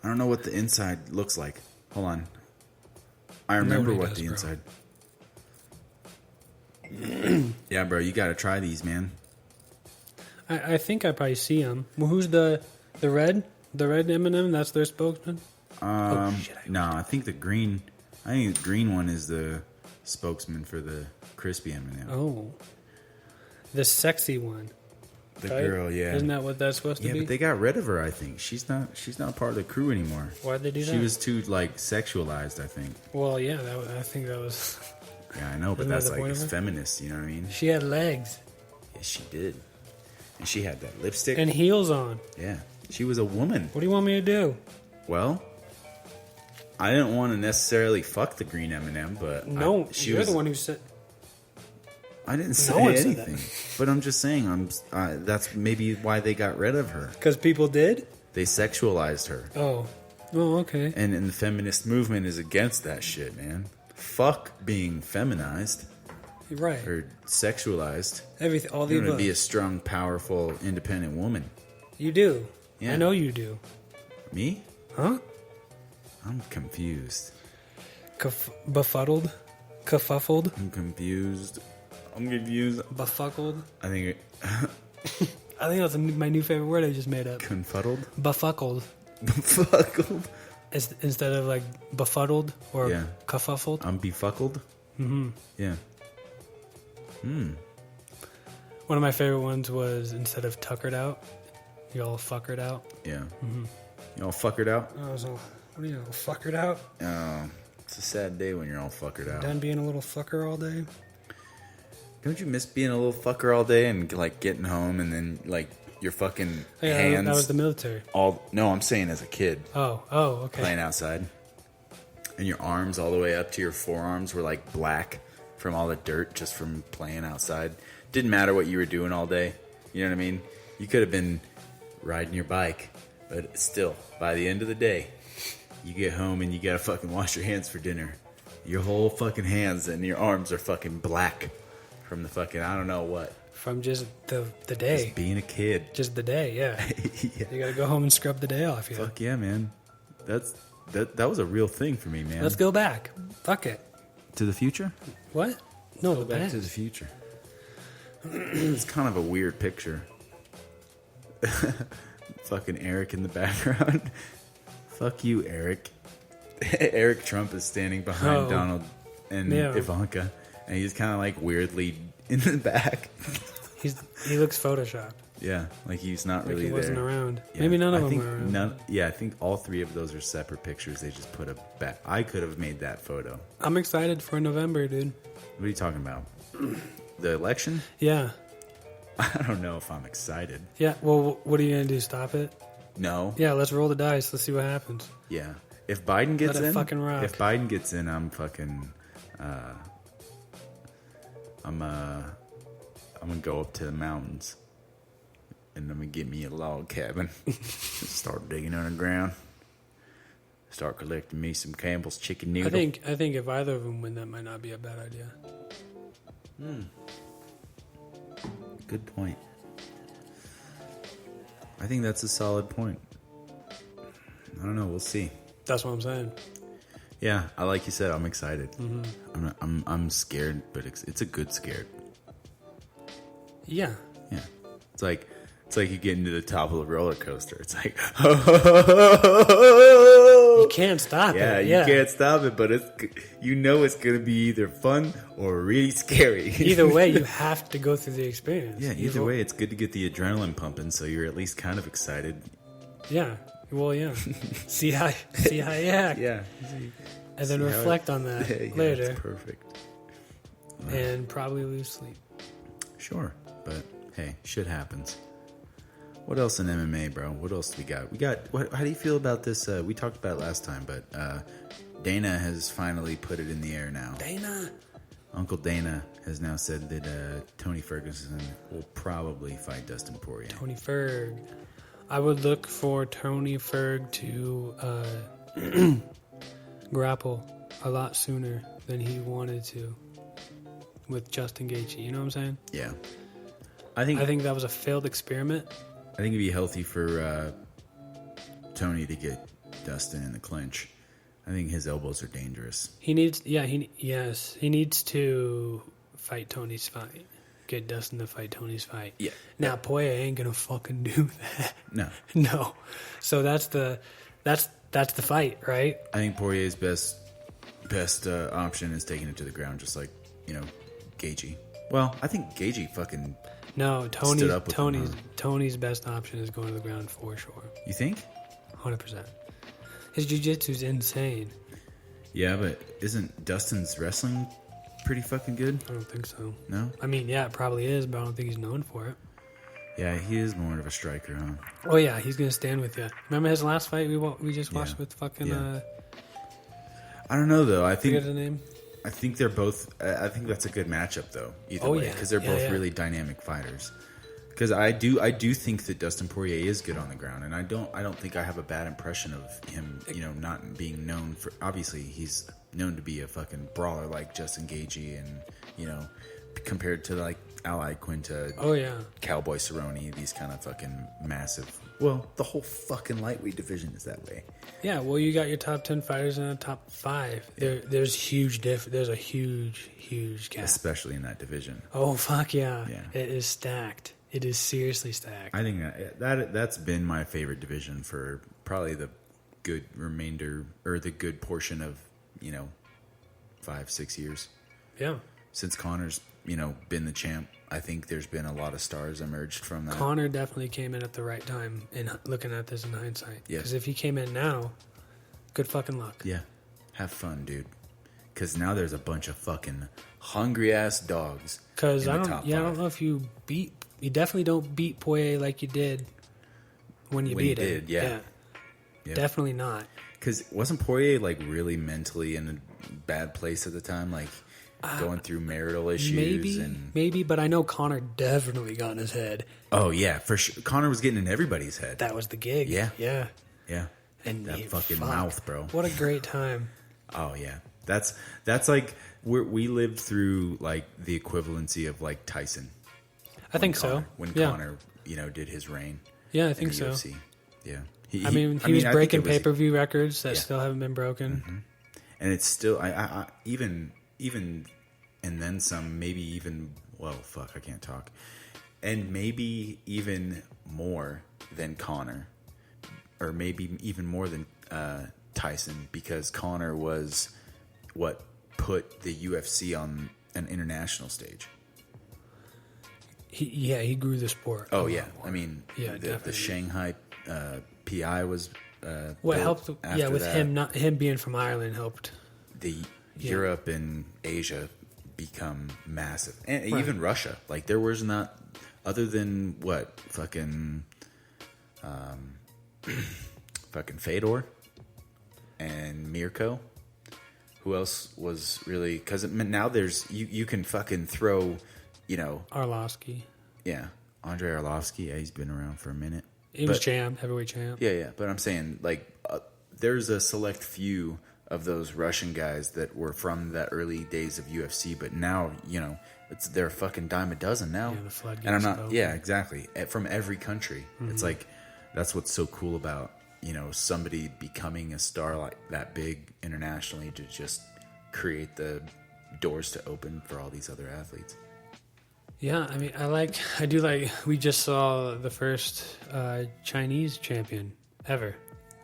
I don't know what the inside looks like. Hold on. I remember Nobody what does, the bro. inside. Yeah, bro, you got to try these, man. I think I probably see them. Well, who's the red? The red M&M? That's their spokesman? No, I think the green one is the spokesman for the crispy M&M. Oh. The sexy one. The right? girl, yeah. Isn't that what that's supposed to Yeah, be? but they got rid of her, I think. She's not part of the crew anymore. Why'd they do that? She was too, like, sexualized, I think. Well, yeah, I think that was... Yeah, I know, but Isn't that that's the like point of her? feminist, you know what I mean? She had legs Yeah, she did. And she had that lipstick. and heels on. Yeah. She was a woman. What do you want me to do? Well, I didn't want to necessarily fuck the green M&M, but No, she you're was the one who said... I didn't No say one said anything. But I'm just saying that's maybe why they got rid of her. Because people did? They sexualized her. Oh. Oh, okay. And the feminist movement is against that shit, man. Fuck being feminized Right. or sexualized. Everything, all the You want to above. be a strong, powerful, independent woman. You do. Yeah. I know you do. Me? Huh? I'm confused. Befuddled? Kerfuffled? I'm confused. Befuckled? I think I think that's my new favorite word I just made up. confuddled. Befuckled. Befuckled. Instead of like befuddled or Yeah. kerfuffled. I'm befuckled. Mm-hmm. Yeah. One of my favorite ones was instead of tuckered out, you all fuckered out. Yeah. You all fuckered out? I was all, what are you all fuckered out? Oh, it's a sad day when you're all fuckered out. Done being a little fucker all day? Don't you miss being a little fucker all day and like getting home and then like your fucking Yeah, hands that was the military. all? No, I'm saying as a kid Oh, okay. playing outside, and your arms all the way up to your forearms were like black from all the dirt just from playing outside. Didn't matter what you were doing all day. You know what I mean? You could have been riding your bike, but still, by the end of the day, you get home and you gotta fucking wash your hands for dinner. Your whole fucking hands and your arms are fucking black from the fucking I don't know what. From just the day. Just being a kid. Just the day, yeah. Yeah. You gotta go home and scrub the day off, yeah. Fuck yeah, man. That was a real thing for me, man. Let's go back. Fuck it. to the future. What? No, the Back past. to the future. It's kind of a weird picture. Fucking Eric in the background. Fuck you, Eric. Eric Trump is standing behind Oh. Donald and Yeah. Ivanka. and he's kind of like weirdly in the back. He looks photoshopped. Yeah, like he's not really Like he wasn't there. around. Yeah. Maybe none of I them think were around. I think all 3 of those are separate pictures. They just put a back. I could have made that photo. I'm excited for November, dude. What are you talking about? The election? Yeah. I don't know if I'm excited. Yeah. Well, what are you gonna do? Stop it? No. Yeah. Let's roll the dice. Let's see what happens. Yeah. If Biden gets Let it in, fucking rock. if Biden gets in, I'm fucking. I'm gonna go up to the mountains, and I'm gonna get me a log cabin. Start digging underground. Start collecting me some Campbell's chicken noodle. I think if either of them win, that might not be a bad idea. Good point. I think that's a solid point. I don't know. We'll see. That's what I'm saying. Yeah, like you said, I'm excited. I'm scared, but it's a good scared. Yeah. Yeah, it's like you get into the top of a roller coaster. It's like You can't stop yeah, it. you can't stop it, but it's gonna be either fun or really scary. Either way, you have to go through the experience. Yeah, either way, it's good to get the adrenaline pumping, so you're at least kind of excited. Yeah. Well, yeah. see how you act. Yeah, And then See how reflect on that later. That's perfect. And probably lose sleep. Sure, but hey, shit happens. What else in MMA, bro? What else do we got? How do you feel about this? We talked about it last time, but Dana has finally put it in the air now. Dana. Uncle Dana has now said that Tony Ferguson will probably fight Dustin Poirier. Tony Ferg. I would look for Tony Ferg to grapple a lot sooner than he wanted to with Justin Gaethje. You know what I'm saying? Yeah, I think that was a failed experiment. I think it'd be healthy for Tony to get Dustin in the clinch. I think his elbows are dangerous. He needs to fight Tony's fight. Get Dustin to fight Tony's fight. Yeah. Now Poirier ain't gonna fucking do that. No. No. So that's the fight, right? I think Poirier's best option is taking it to the ground, just like Gaethje. Well, I think Gaethje fucking. No, Stood up with him, huh? Tony's best option is going to the ground for sure. You think? 100%. His jiu-jitsu's insane. Yeah, but isn't Dustin's wrestling pretty fucking good? I don't think so. No? I mean, yeah, it probably is, but I don't think he's known for it. Yeah, he is more of a striker, huh? Oh yeah, he's gonna stand with you. Remember his last fight we just watched Yeah. with fucking Yeah. I don't know though. I forget think the name. I think they're both. I think that's a good matchup though. Either Oh, way, yeah. because they're Yeah, both yeah. really dynamic fighters. Because I do think that Dustin Poirier is good on the ground, and I don't think I have a bad impression of him. Not being known for. Obviously, he's known to be a fucking brawler like Justin Gaethje, and compared to like Ally Quinta, Oh yeah. Cowboy Cerrone, these kind of fucking massive. Well, the whole fucking lightweight division is that way. Yeah, well, you got your top 10 fighters and a top 5. There's huge There's a huge gap. Especially in that division. Oh fuck yeah. Yeah. It is stacked. It is seriously stacked. I think that's been my favorite division for probably the good remainder or the good portion of 5-6 years Yeah. since Connor's been the champ. I think there's been a lot of stars emerged from that. Connor definitely came in at the right time in looking at this in hindsight. Yeah. Because if he came in now, good fucking luck. Yeah, have fun, dude. Because now there's a bunch of fucking hungry ass dogs. Because in I the don't top I don't five. know if you definitely don't beat Poirier like you did when you beat him. did, yeah. Yep. Definitely not. Because wasn't Poirier like really mentally in a bad place at the time, like going through marital issues Maybe, but I know Connor definitely got in his head. Oh yeah, for sure. Connor was getting in everybody's head. That was the gig. Yeah. Yeah. Yeah, And that he- fucking fuck. mouth, bro. What a great time. Oh yeah, that's like we lived through like the equivalency of like Tyson. I think so. When Yeah. Connor, did his reign. Yeah, I in think the so. UFC. Yeah, He was I think breaking it was- pay-per-view records that Yeah. still haven't been broken. and it's still I even and then some, maybe even I can't talk, and maybe even more than Connor, or maybe even more than Tyson, because Connor was what put the UFC on an international stage. He grew the sport. Oh yeah, I mean, Yeah, the definitely. Shanghai PI was What built helped? after Yeah, with that. him being from Ireland helped. The Europe and Asia become massive, and Right. even Russia. Like there was not, other than what fucking Fedor and Mirko. Who else was really? Because now there's you can fucking throw, Arlovsky. yeah, Andrei Arlovsky. Yeah, he's been around for a minute. He was But- champ, heavyweight champ. Yeah. But I'm saying, like, there's a select few of those Russian guys that were from the early days of UFC, but now, they're a fucking dime a dozen now. Yeah, the floodgates and I'm not, open. yeah, exactly. From every country. Mm-hmm. It's like, that's what's so cool about, somebody becoming a star like that big internationally to just create the doors to open for all these other athletes. Yeah, I mean, I do like. We just saw the first Chinese champion ever.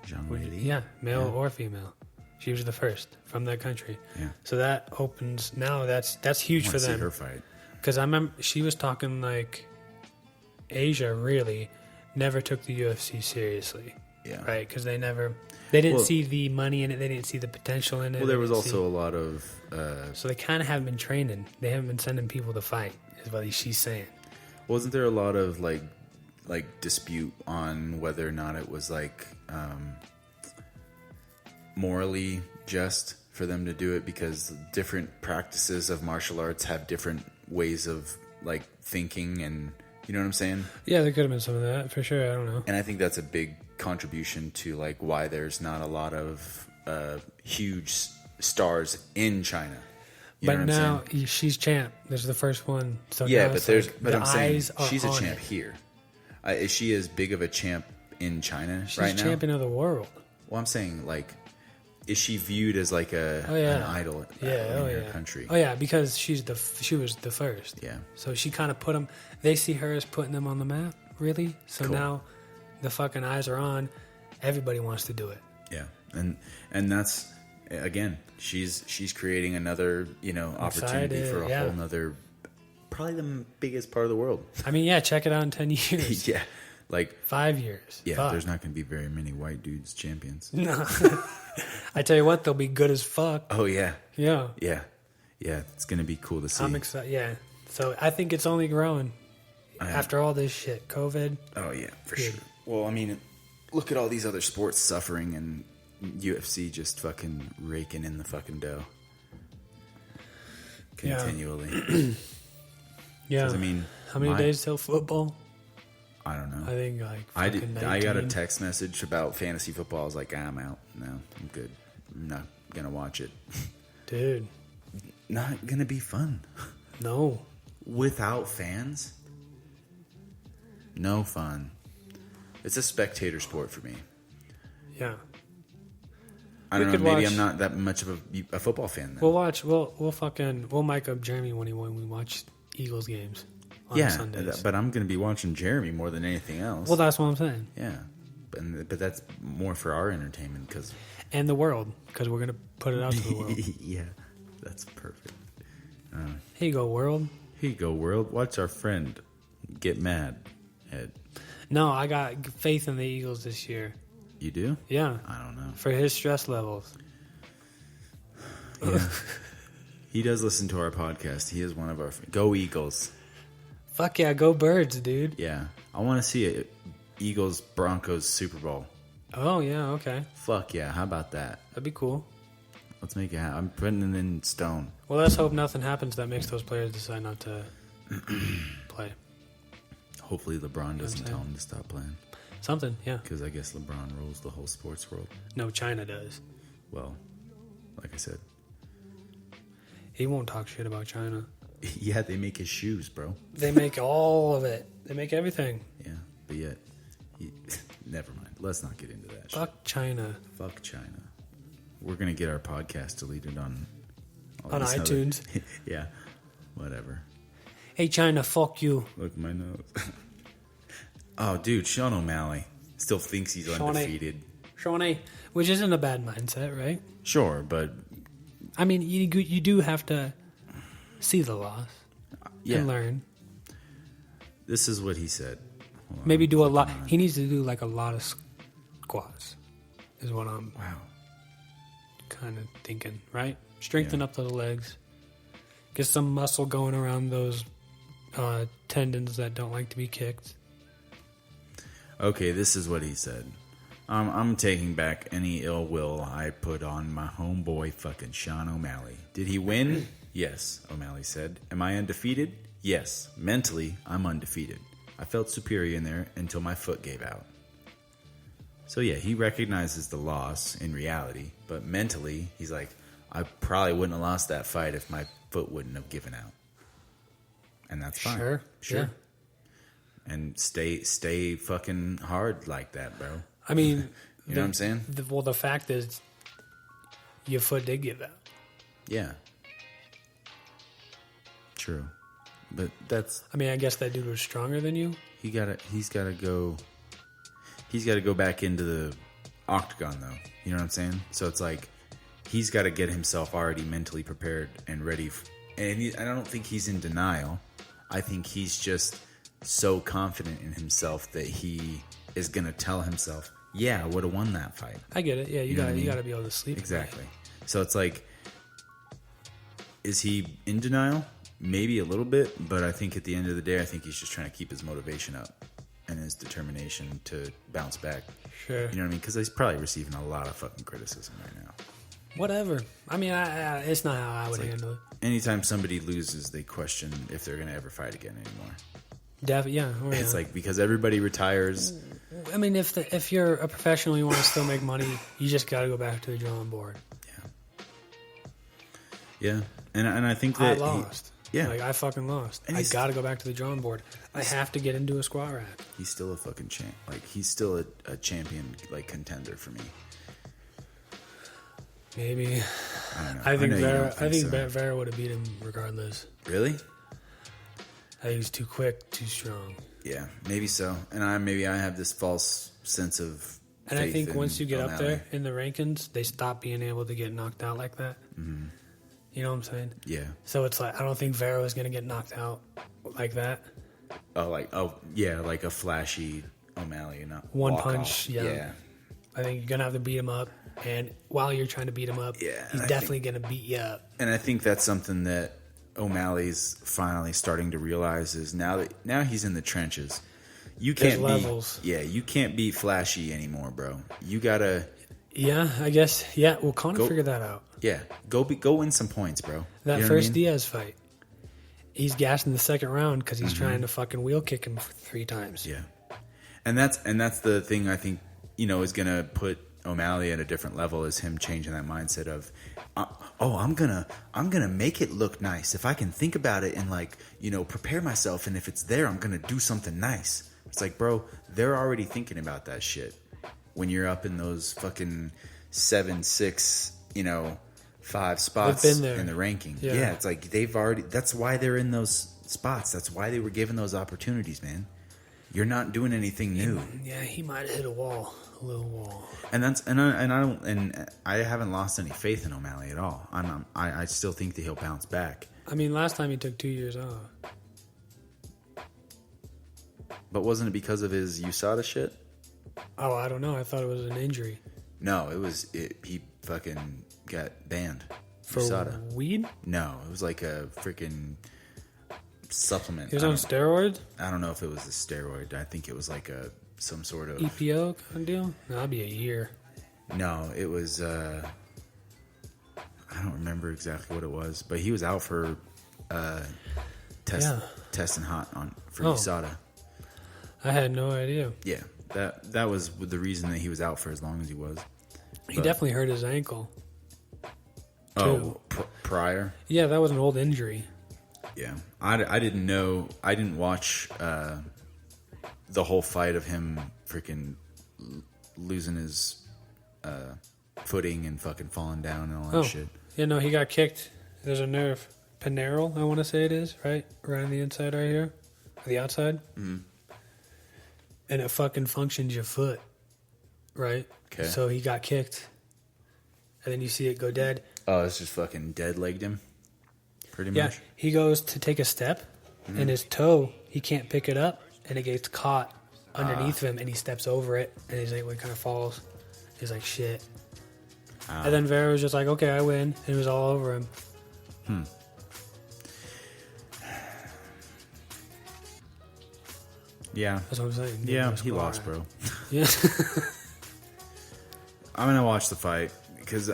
Zhang Weili. Yeah, male or female. She was the first from that country. Yeah. So that opens now. That's huge I for want to see her them. fight. Because I remember she was talking like Asia really never took the UFC seriously. Yeah. Right? Because they didn't Well- see the money in it. They didn't see the potential in it. Well, they there was didn't also a lot of So they kind of haven't been training. They haven't been sending people to fight. Is what she's saying. wasn't there a lot of like dispute on whether or not it was like morally just for them to do it, because different practices of martial arts have different ways of like thinking, and you know what I'm saying? Yeah, there could have been some of that for sure. I don't know. And I think that's a big contribution to like why there's not a lot of huge stars in China. You know But what I'm now saying? she's champ. There's the first one. So Yeah, now but it's there's like but the I'm saying eyes are she's a on champ it. here. Is she as big of a champ in China She's right now? champion of the world. Well, I'm saying, like, is she viewed as like an idol in her country? Oh yeah, because she was the first. Yeah. So she kind of put them. They see her as putting them on the map, really. So Cool. now the fucking eyes are on. Everybody wants to do it. Yeah, and that's again, she's creating another opportunity Excited, for a yeah. whole nother, probably the biggest part of the world. I mean, yeah, check it out in 10 years. Yeah, like 5 years. yeah, Fuck. there's not going to be very many white dudes champions. No. I tell you what, they'll be good as fuck. Oh yeah, Yeah. yeah. It's going to be cool to see. I'm excited. Yeah. So I think it's only growing after all this shit. COVID. Oh yeah, for Good. sure. Well, I mean, look at all these other sports suffering and UFC just fucking raking in the fucking dough Yeah. continually. Yeah. 'Cause, I mean, how many my- days till football? I don't know. I think like I fucking did. I got a 19. text message about fantasy football. I was like, I'm out. No, I'm good. I'm not gonna watch it. Dude, Not gonna be fun no. without fans. No fun. It's a spectator sport for me. Yeah. I We don't know. could Maybe watch- I'm not that much of a football fan. Then. We'll watch. We'll mic up Jeremy when we watch Eagles games on yeah, Sundays. but I'm gonna be watching Jeremy more than anything else. Well, that's what I'm saying. yeah, but that's more for our entertainment because And the world, because we're gonna put it out to the world. yeah, that's perfect. Here you go, world. Here you go, world. Watch our friend get mad. Ed. No, I got faith in the Eagles this year. You do? Yeah, I don't know. for his stress levels. Yeah. He does listen to our podcast. He is one of our Go Eagles. Fuck yeah, go Birds, dude. Yeah, I want to see it. Eagles Broncos Super Bowl. Oh yeah, okay, Fuck yeah! How about that? that'd be cool. Let's make it happen. I'm putting it in stone. Well, let's hope nothing happens that makes those players decide not to play. Hopefully LeBron doesn't saying? tell him to stop playing Something, yeah. because I guess LeBron rules the whole sports world. No, China does. Well, like I said, He won't talk shit about China. yeah, they make his shoes, bro. They make all of it. They make everything. Yeah, but yet, never mind. Let's not get into that. Shit. Fuck China. Fuck China. We're gonna get our podcast deleted on all On these other- iTunes. yeah, whatever. Hey China, fuck you. Look at my nose. Oh, dude, Sean O'Malley still thinks he's Shawnee. undefeated. Shawnee, which isn't a bad mindset, right? Sure, but I mean, you do have to. see the loss Yeah. and learn. This is what he said. Hold on, Maybe do a I'm lot. flipping on He it. needs to do like a lot of squats. Is what I'm Wow. kind of thinking, right? Strengthen Yeah. up those legs. Get some muscle going around those tendons that don't like to be kicked. Okay, this is what he said. I'm taking back any ill will I put on my homeboy fucking Sean O'Malley. Did he win? Yes, O'Malley said. Am I undefeated? Yes. Mentally, I'm undefeated. I felt superior in there until my foot gave out. So yeah, he recognizes the loss in reality, but mentally, he's like, I probably wouldn't have lost that fight if my foot wouldn't have given out. And that's fine. Sure. Yeah. And stay fucking hard like that, bro. I mean, You know what I'm saying? The fact is, your foot did give out. Yeah. True. But that's I mean, I guess that dude was stronger than you. he's gotta go back into the octagon though. You know what I'm saying? So it's like he's got to get himself already mentally prepared and ready. And I don't think he's in denial. I think he's just so confident in himself that he is gonna tell himself, "Yeah, I would have won that fight." I get it. Yeah, you know what got I mean? you got to be able to sleep. Exactly. So it's like, is he in denial? Maybe a little bit, but I think at the end of the day, I think he's just trying to keep his motivation up and his determination to bounce back. Sure. You know what I mean? Because he's probably receiving a lot of fucking criticism right now. Whatever. I mean, I it's not how I would like- handle it. Anytime somebody loses, they question if they're going to ever fight again anymore. Yeah. Or It's yeah. like because everybody retires. I mean, if you're a professional, you want to still make money, you just got to go back to the drawing board. Yeah. And I think I that lost. yeah. Like, I fucking lost. And I he's- got to go back to the drawing board. I have to get into a squat rack. he's still a fucking champ. Like he's still a champion, like contender for me. Maybe. I don't know. I think know you Vera. don't I think so. Vera would have beat him regardless. Really? I think he's too quick, too strong. Yeah, maybe so. And maybe I have this false sense of And I faith think in once you get up O'Malley. there in the rankings, they stop being able to get knocked out like that. Mm-hmm. You know what I'm saying? Yeah. So it's like I don't think Vera was gonna get knocked out like that. Like a flashy O'Malley, not One walk punch, off. yeah. I think you're gonna have to beat him up, and while you're trying to beat him up, Yeah, he's and I definitely gonna beat you up. And I think that's something that O'Malley's finally starting to realize is now he's in the trenches. You There's can't levels. you can't be flashy anymore, bro. You gotta Yeah, I guess. Yeah, well, Conor figured that out. go win some points, bro. That You know what I first mean? Diaz fight, he's gassed in the second round because he's trying to fucking wheel kick him 3 times. Yeah, and that's the thing I think is gonna put O'Malley at a different level is him changing that mindset of, I'm gonna make it look nice if I can think about it and prepare myself, and if it's there, I'm gonna do something nice. It's like, bro, they're already thinking about that shit when you're up in those fucking 7, 6, 5 spots They've been there. in the ranking. Yeah. Yeah, it's like that's why they're in those spots. That's why they were given those opportunities, man. You're not doing anything new. Yeah, he might have hit a wall, a little wall. And I haven't lost any faith in O'Malley at all. I still think that he'll bounce back. I mean, last time he took 2 years off. But wasn't it because of his USADA shit? Oh, I don't know. I thought it was an injury. No, he fucking got banned. For USADA. weed? No, it was like a freaking supplement. He was on steroids? I don't know if it was a steroid. I think it was like some sort of EPO kind of deal? No, that'd be a year. No, it was I don't remember exactly what it was, but he was out for testing hot for USADA. I had no idea. Yeah, that was the reason that he was out for as long as he was. He definitely hurt his ankle. Oh, prior? Yeah, that was an old injury. Yeah, I didn't know. I didn't watch the whole fight of him freaking losing his footing and fucking falling down and all that shit. Yeah, no, he got kicked. There's a nerve. Pineal, I want to say it is, right? Right on the inside right here. Or the outside. Mm-hmm. And it fucking functions your foot. Right? Okay. So he got kicked. And then you see it go dead. Oh, it's just fucking dead legged him. pretty Yeah, much. he goes to take a step, and his toe, he can't pick it up, and it gets caught underneath him, and he steps over it, and his ankle kind of falls. He's like, shit. And then Vera was just like, okay, I win, and it was all over him. Yeah. That's what I'm saying. Yeah, he lost, bro. Yeah. I'm going to watch the fight because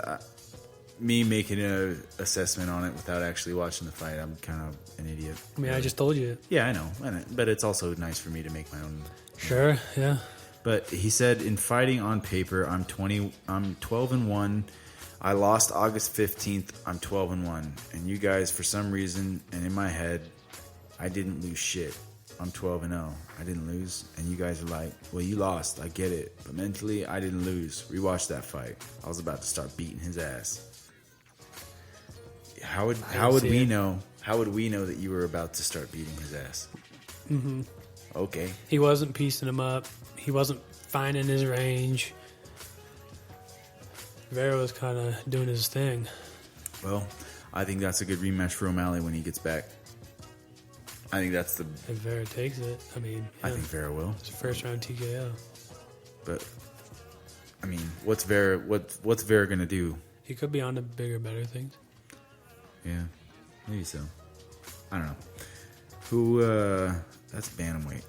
me making an assessment on it without actually watching the fight, I'm kind of an idiot. I mean, I just told you. Yeah, I know. But it's also nice for me to make my own. Sure, yeah. But he said, in fighting on paper, I'm 12-1. I lost August 15th. I'm 12-1. And you guys, for some reason, and in my head, I didn't lose shit. I'm 12-0. I didn't lose. And you guys are like, well, you lost. I get it. But mentally, I didn't lose. Rewatch that fight. I was about to start beating his ass. How would we know? How would we know that you were about to start beating his ass? Mm-hmm. Okay. He wasn't piecing him up. He wasn't finding his range. Vera was kind of doing his thing. Well, I think that's a good rematch for O'Malley when he gets back. I think that's the. If Vera takes it, I mean, I think Vera will. it's a first round TKO. But I mean, what's Vera gonna do? He could be on to bigger, better things. Yeah, maybe so. I don't know. Who? That's bantamweight.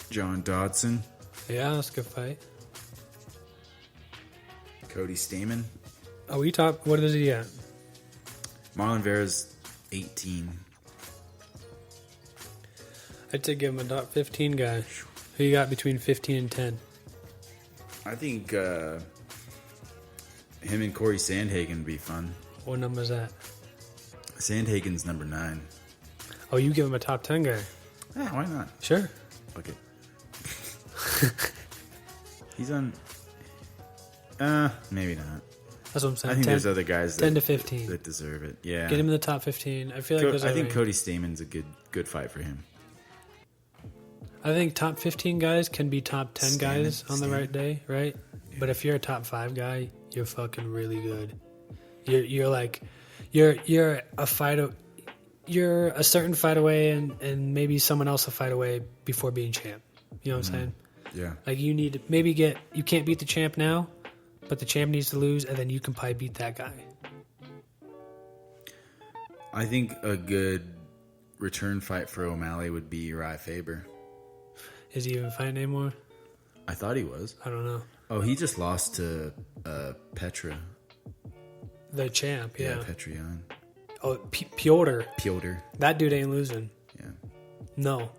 John Dodson, Yeah, that's a good fight. Cody Stamen, Oh, we top. What is he at? Marlon Vera's 18. I'd say give him a top 15 guy. Who you got between 15 and 10? I think him and Corey Sandhagen would be fun. What number is that? Sandhagen's number 9. Oh, you give him a top 10 guy. Yeah, why not? Sure. Fuck it. He's on. Maybe not. That's what I'm saying. I think 10, there's other guys 10 that, to 15. that deserve it. Yeah. Get him in the top 15. I feel like there's I a think range. Cody Stamen's a good fight for him. I think top 15 guys can be top 10 guys on the right day, right? Yeah. But if you're a top 5 guy, you're fucking really good. You're like you're a fight. You're a certain fight away, and maybe someone else a fight away before being champ. You know what I'm saying? Yeah. Like you need to maybe you can't beat the champ now, but the champ needs to lose, and then you can probably beat that guy. I think a good return fight for O'Malley would be Uriah Faber. Is he even fighting anymore? I thought he was. I don't know. Oh, he just lost to Petra. The champ, yeah. Petra Yan. Oh, Piotr. Piotr. That dude ain't losing. Yeah. No.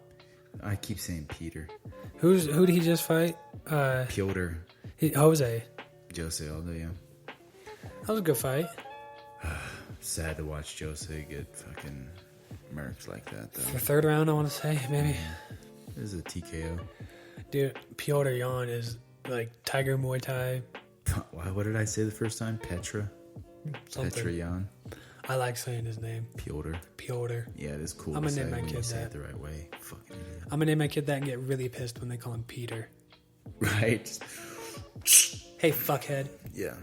I keep saying Peter. Who did he just fight? Piotr. Jose. Jose Aldo, yeah. That was a good fight. Sad to watch Jose get fucking murked like that, though. The third round, I want to say, maybe. This is a TKO. Dude, Piotr Jan is like Tiger Muay Thai. What did I say the first time? Petra? Something. Petra Yan? I like saying his name. Piotr. Piotr. Yeah, it is cool I'm to gonna say name my when kid you say that. it the right way. Fucking idiot. I'm gonna name my kid that and get really pissed when they call him Peter. Right? Hey, fuckhead. Yeah.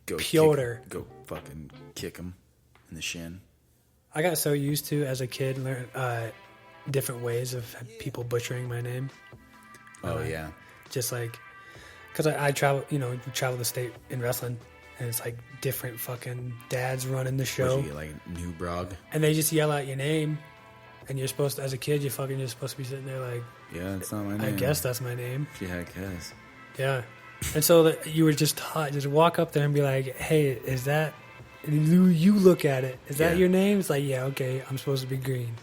Go Piotr. Go fucking kick him in the shin. I got so used to, as a kid, learn different ways of people butchering my name. Oh, yeah. Just like, because I travel, travel the state in wrestling, and it's like different fucking dads running the show. What you get, like New Brog? And they just yell out your name, and you're supposed to, as a kid, you're supposed to be sitting there like, Yeah, it's not my name. I guess that's my name. Yeah, I guess. Yeah. And so you were just taught, just walk up there and be like, hey, is that, and you look at it, is that Yeah. your name? It's like, yeah, okay, I'm supposed to be green.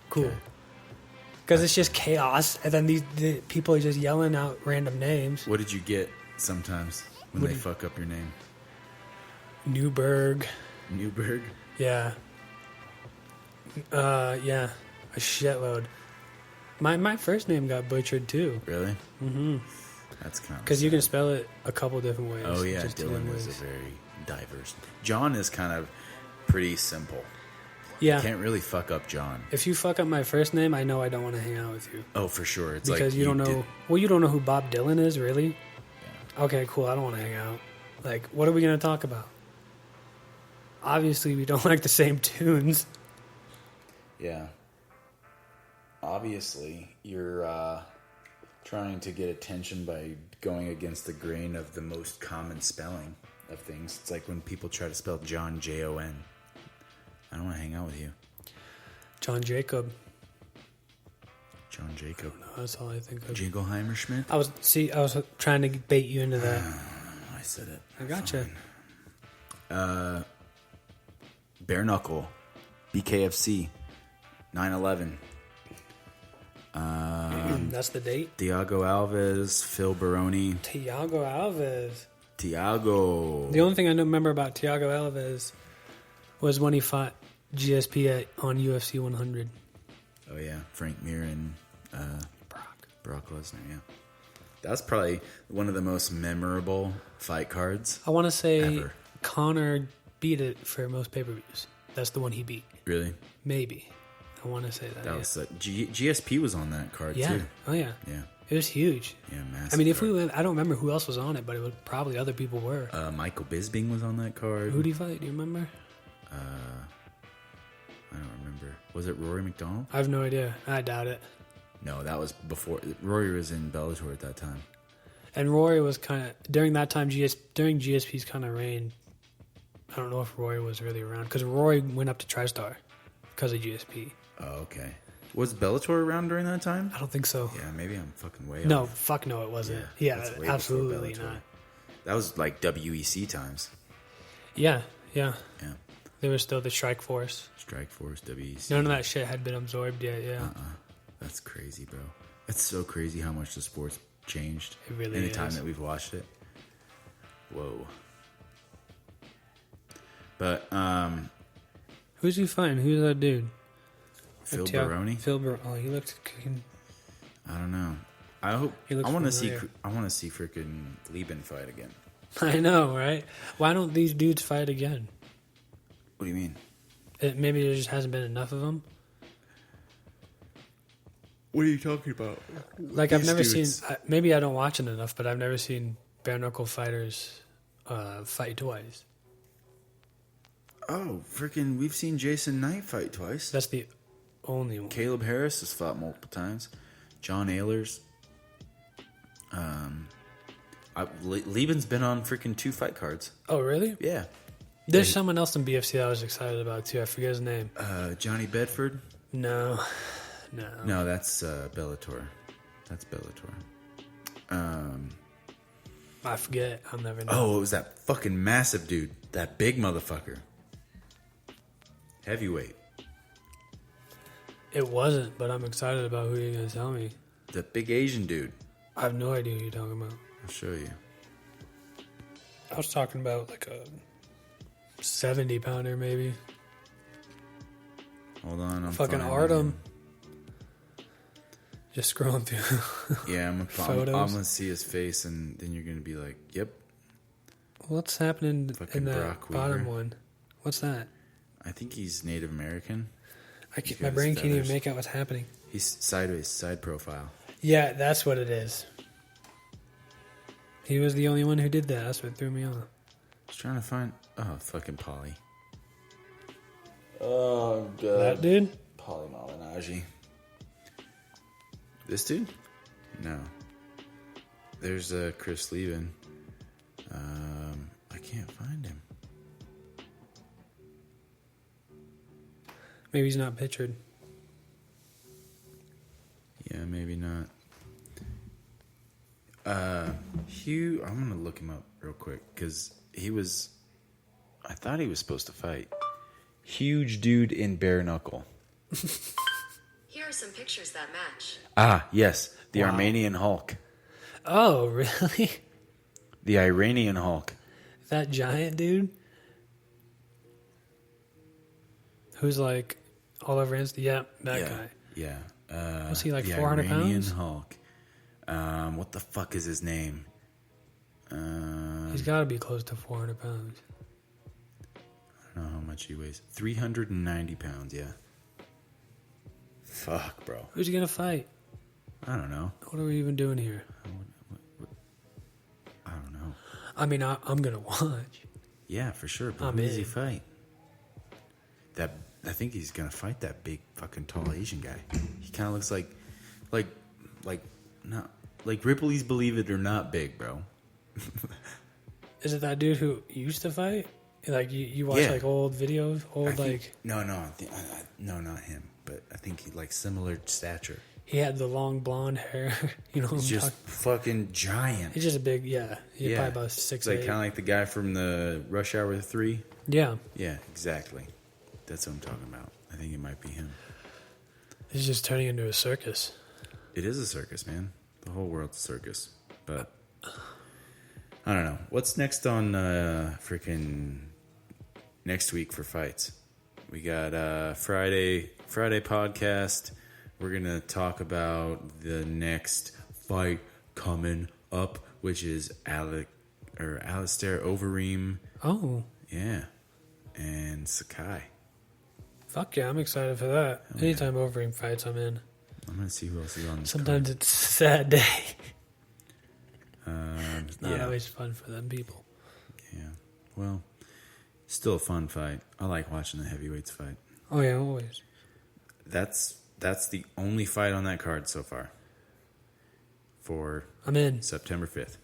Cool. Because it's just chaos, and then the people are just yelling out random names. What did you get sometimes when they fuck up your name? Newberg. Newberg? Yeah. Yeah. A shitload. My first name got butchered too. Really? Mm-hmm. That's kind of Because you can spell it a couple different ways. Oh, yeah, just two Dylan different is a ways. very diverse. John is kind of pretty simple. Yeah. Can't really fuck up John. If you fuck up my first name, I know I don't want to hang out with you. Oh, for sure. It's Because like you don't know. Well, you don't know who Bob Dylan is, really? Yeah. Okay, cool. I don't want to hang out. Like, what are we going to talk about? Obviously, we don't like the same tunes. Yeah. Obviously, you're trying to get attention by going against the grain of the most common spelling of things. It's like when people try to spell John, Jon. I don't want to hang out with you. John Jacob. John Jacob. No, that's all I think of. Jingleheimer Schmidt? I was trying to bait you into that. I said it. I gotcha. Bare Knuckle. BKFC. 9/11. That's the date? Thiago Alves. Phil Baroni. Thiago Alves. Thiago. The only thing I know remember about Thiago Alves was when he fought GSP on UFC 100. Oh, yeah. Frank Mir and Brock Lesnar, yeah. That's probably one of the most memorable fight cards. I want to say ever. Conor beat it for most pay-per-views. That's the one he beat. Really? Maybe. I want to say that. That was GSP was on that card, too. Oh, yeah. Yeah. It was huge. Yeah, massive. I mean, if card. we went, I don't remember who else was on it, but it was probably other people were. Michael Bisping was on that card. Who'd he fight? Do you remember? I don't remember. Was it Rory McDonald? I have no idea. I doubt it. No, that was before. Rory was in Bellator at that time. And Rory was kind of during that time. During GSP's kind of reign. I don't know if Rory was really around because Rory went up to TriStar because of GSP. Oh, okay. Was Bellator around during that time? I don't think so. Yeah, maybe I'm fucking way No, off. fuck no, it wasn't. Yeah, that's way absolutely before Bellator. not. That was like WEC times. Yeah. Yeah. There was still the Strike Force. Strike Force, WEC. None of that shit had been absorbed yet. Yeah. That's crazy, bro. It's so crazy how much the sport's changed It really in the is. time that we've watched it. Whoa. But Who's he fighting? Who's that dude? Phil Baroni? Phil Baroni. Oh, he looked kicking. I don't know. I hope He looks I want to see. familiar. I want to see freaking Lieben fight again. I know, right? Why don't these dudes fight again? What do you mean? Maybe there just hasn't been enough of them. What are you talking about? Like I've These never dudes. seen. Maybe I don't watch it enough, but I've never seen bare knuckle fighters fight twice. Oh, freaking! We've seen Jason Knight fight twice. That's the only one. Caleb Harris has fought multiple times. John Ehlers. Lieben's been on freaking 2 fight cards. Oh, really? Yeah. There's someone else in BFC that I was excited about too. I forget his name. Johnny Bedford. No. No, that's Bellator. That's Bellator. I forget. I'll never know. Oh, it was that fucking massive dude. That big motherfucker. Heavyweight. It wasn't, but I'm excited about who you're gonna tell me. The big Asian dude. I have no idea who you're talking about. I'll show you. I was talking about like a 70-pounder maybe. Hold on, I'm Fucking finding Artem. him. Just scrolling through. Yeah, I'm Photos. gonna see his face, and then you're gonna be like, "Yep." What's happening Fucking in that Brock bottom Weaver. one? What's that? I think he's Native American. My got brain his can't even feathers. make out what's happening. He's sideways, side profile. Yeah, that's what it is. He was the only one who did that. That's what threw me off. I was trying to find. Oh, fucking Polly. Oh god. That dude? Polly Malignaggi. This dude? No. There's Chris Lieben. I can't find him. Maybe he's not pictured. Yeah, maybe not. Hugh, I'm gonna look him up real quick because he was. I thought he was supposed to fight. Huge dude in bare knuckle. Here are some pictures that match. Ah, yes, the Wow. Armenian Hulk, Oh, really? the Iranian Hulk. That giant dude? Who's like all over Insta? Yeah, that guy. Yeah. Was he like the 400 Iranian pounds? Hulk. What the fuck is his name? He's got to be close to 400 pounds. I know how much he weighs. 390 pounds, yeah. Fuck, bro. Who's he gonna fight? I don't know. What are we even doing here? I don't know. I mean, I'm gonna watch. Yeah, for sure. But I'm who does he in. fight? I think he's gonna fight that big fucking tall Asian guy. He kind of looks like not like Ripley's Believe It or Not big, bro. Is it that dude who used to fight? Like you watch Yeah. like old videos, No, not him. But I think he like similar stature. he had the long blonde hair. You know, what He's I'm just talking- fucking giant. he's just a big, yeah. He's Yeah. probably about It's 6'8". like kind of like the guy from the Rush Hour 3. Yeah, Yeah, exactly. That's what I'm talking about. I think it might be him. he's just turning into a circus. It is a circus, man. The whole world's a circus. But I don't know. What's next on freaking next week for fights? We got Friday podcast. We're gonna talk about the next fight coming up, which is Alistair Overeem. Oh, Yeah. And Sakai. fuck yeah, I'm excited for that. Anytime Overeem fights, I'm in. I'm gonna see who else is on this Sometimes it's a sad day. card. It's not always fun for them people. Yeah. Well, still a fun fight. I like watching the heavyweights fight. Oh yeah, always. That's the only fight on that card so far for I'm in. September 5th.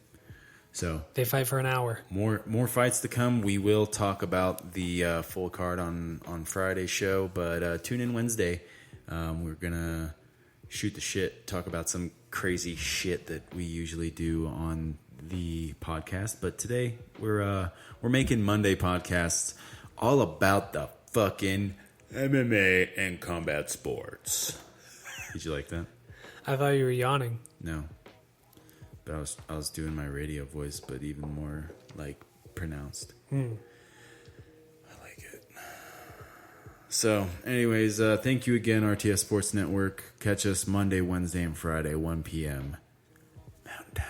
So They fight for an hour. more fights to come. We will talk about the full card on Friday's show, but tune in Wednesday. We're gonna shoot the shit, talk about some crazy shit that we usually do on the podcast. But today we're making Monday podcasts all about the fucking MMA and combat sports. Did you like that? I thought you were yawning. No. But I was doing my radio voice, but even more like pronounced. I like it. So, anyways, thank you again, RTS Sports Network. Catch us Monday, Wednesday, and Friday, 1 p.m. Mountain Time.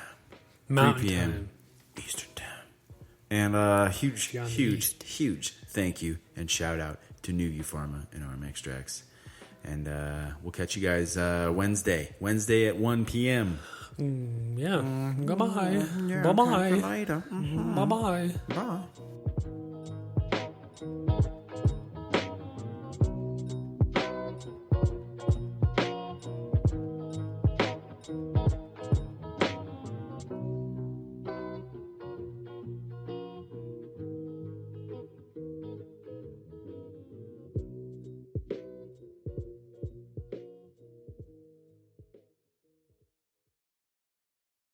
Mountain 3 p.m. time. Eastern Time. And huge Beyond the huge thank you and shout out to New U Pharma and Arm Extracts. And we'll catch you guys Wednesday at 1 p.m. Yeah. Goodbye. Yeah, Bye-bye. later. Bye-bye. Bye.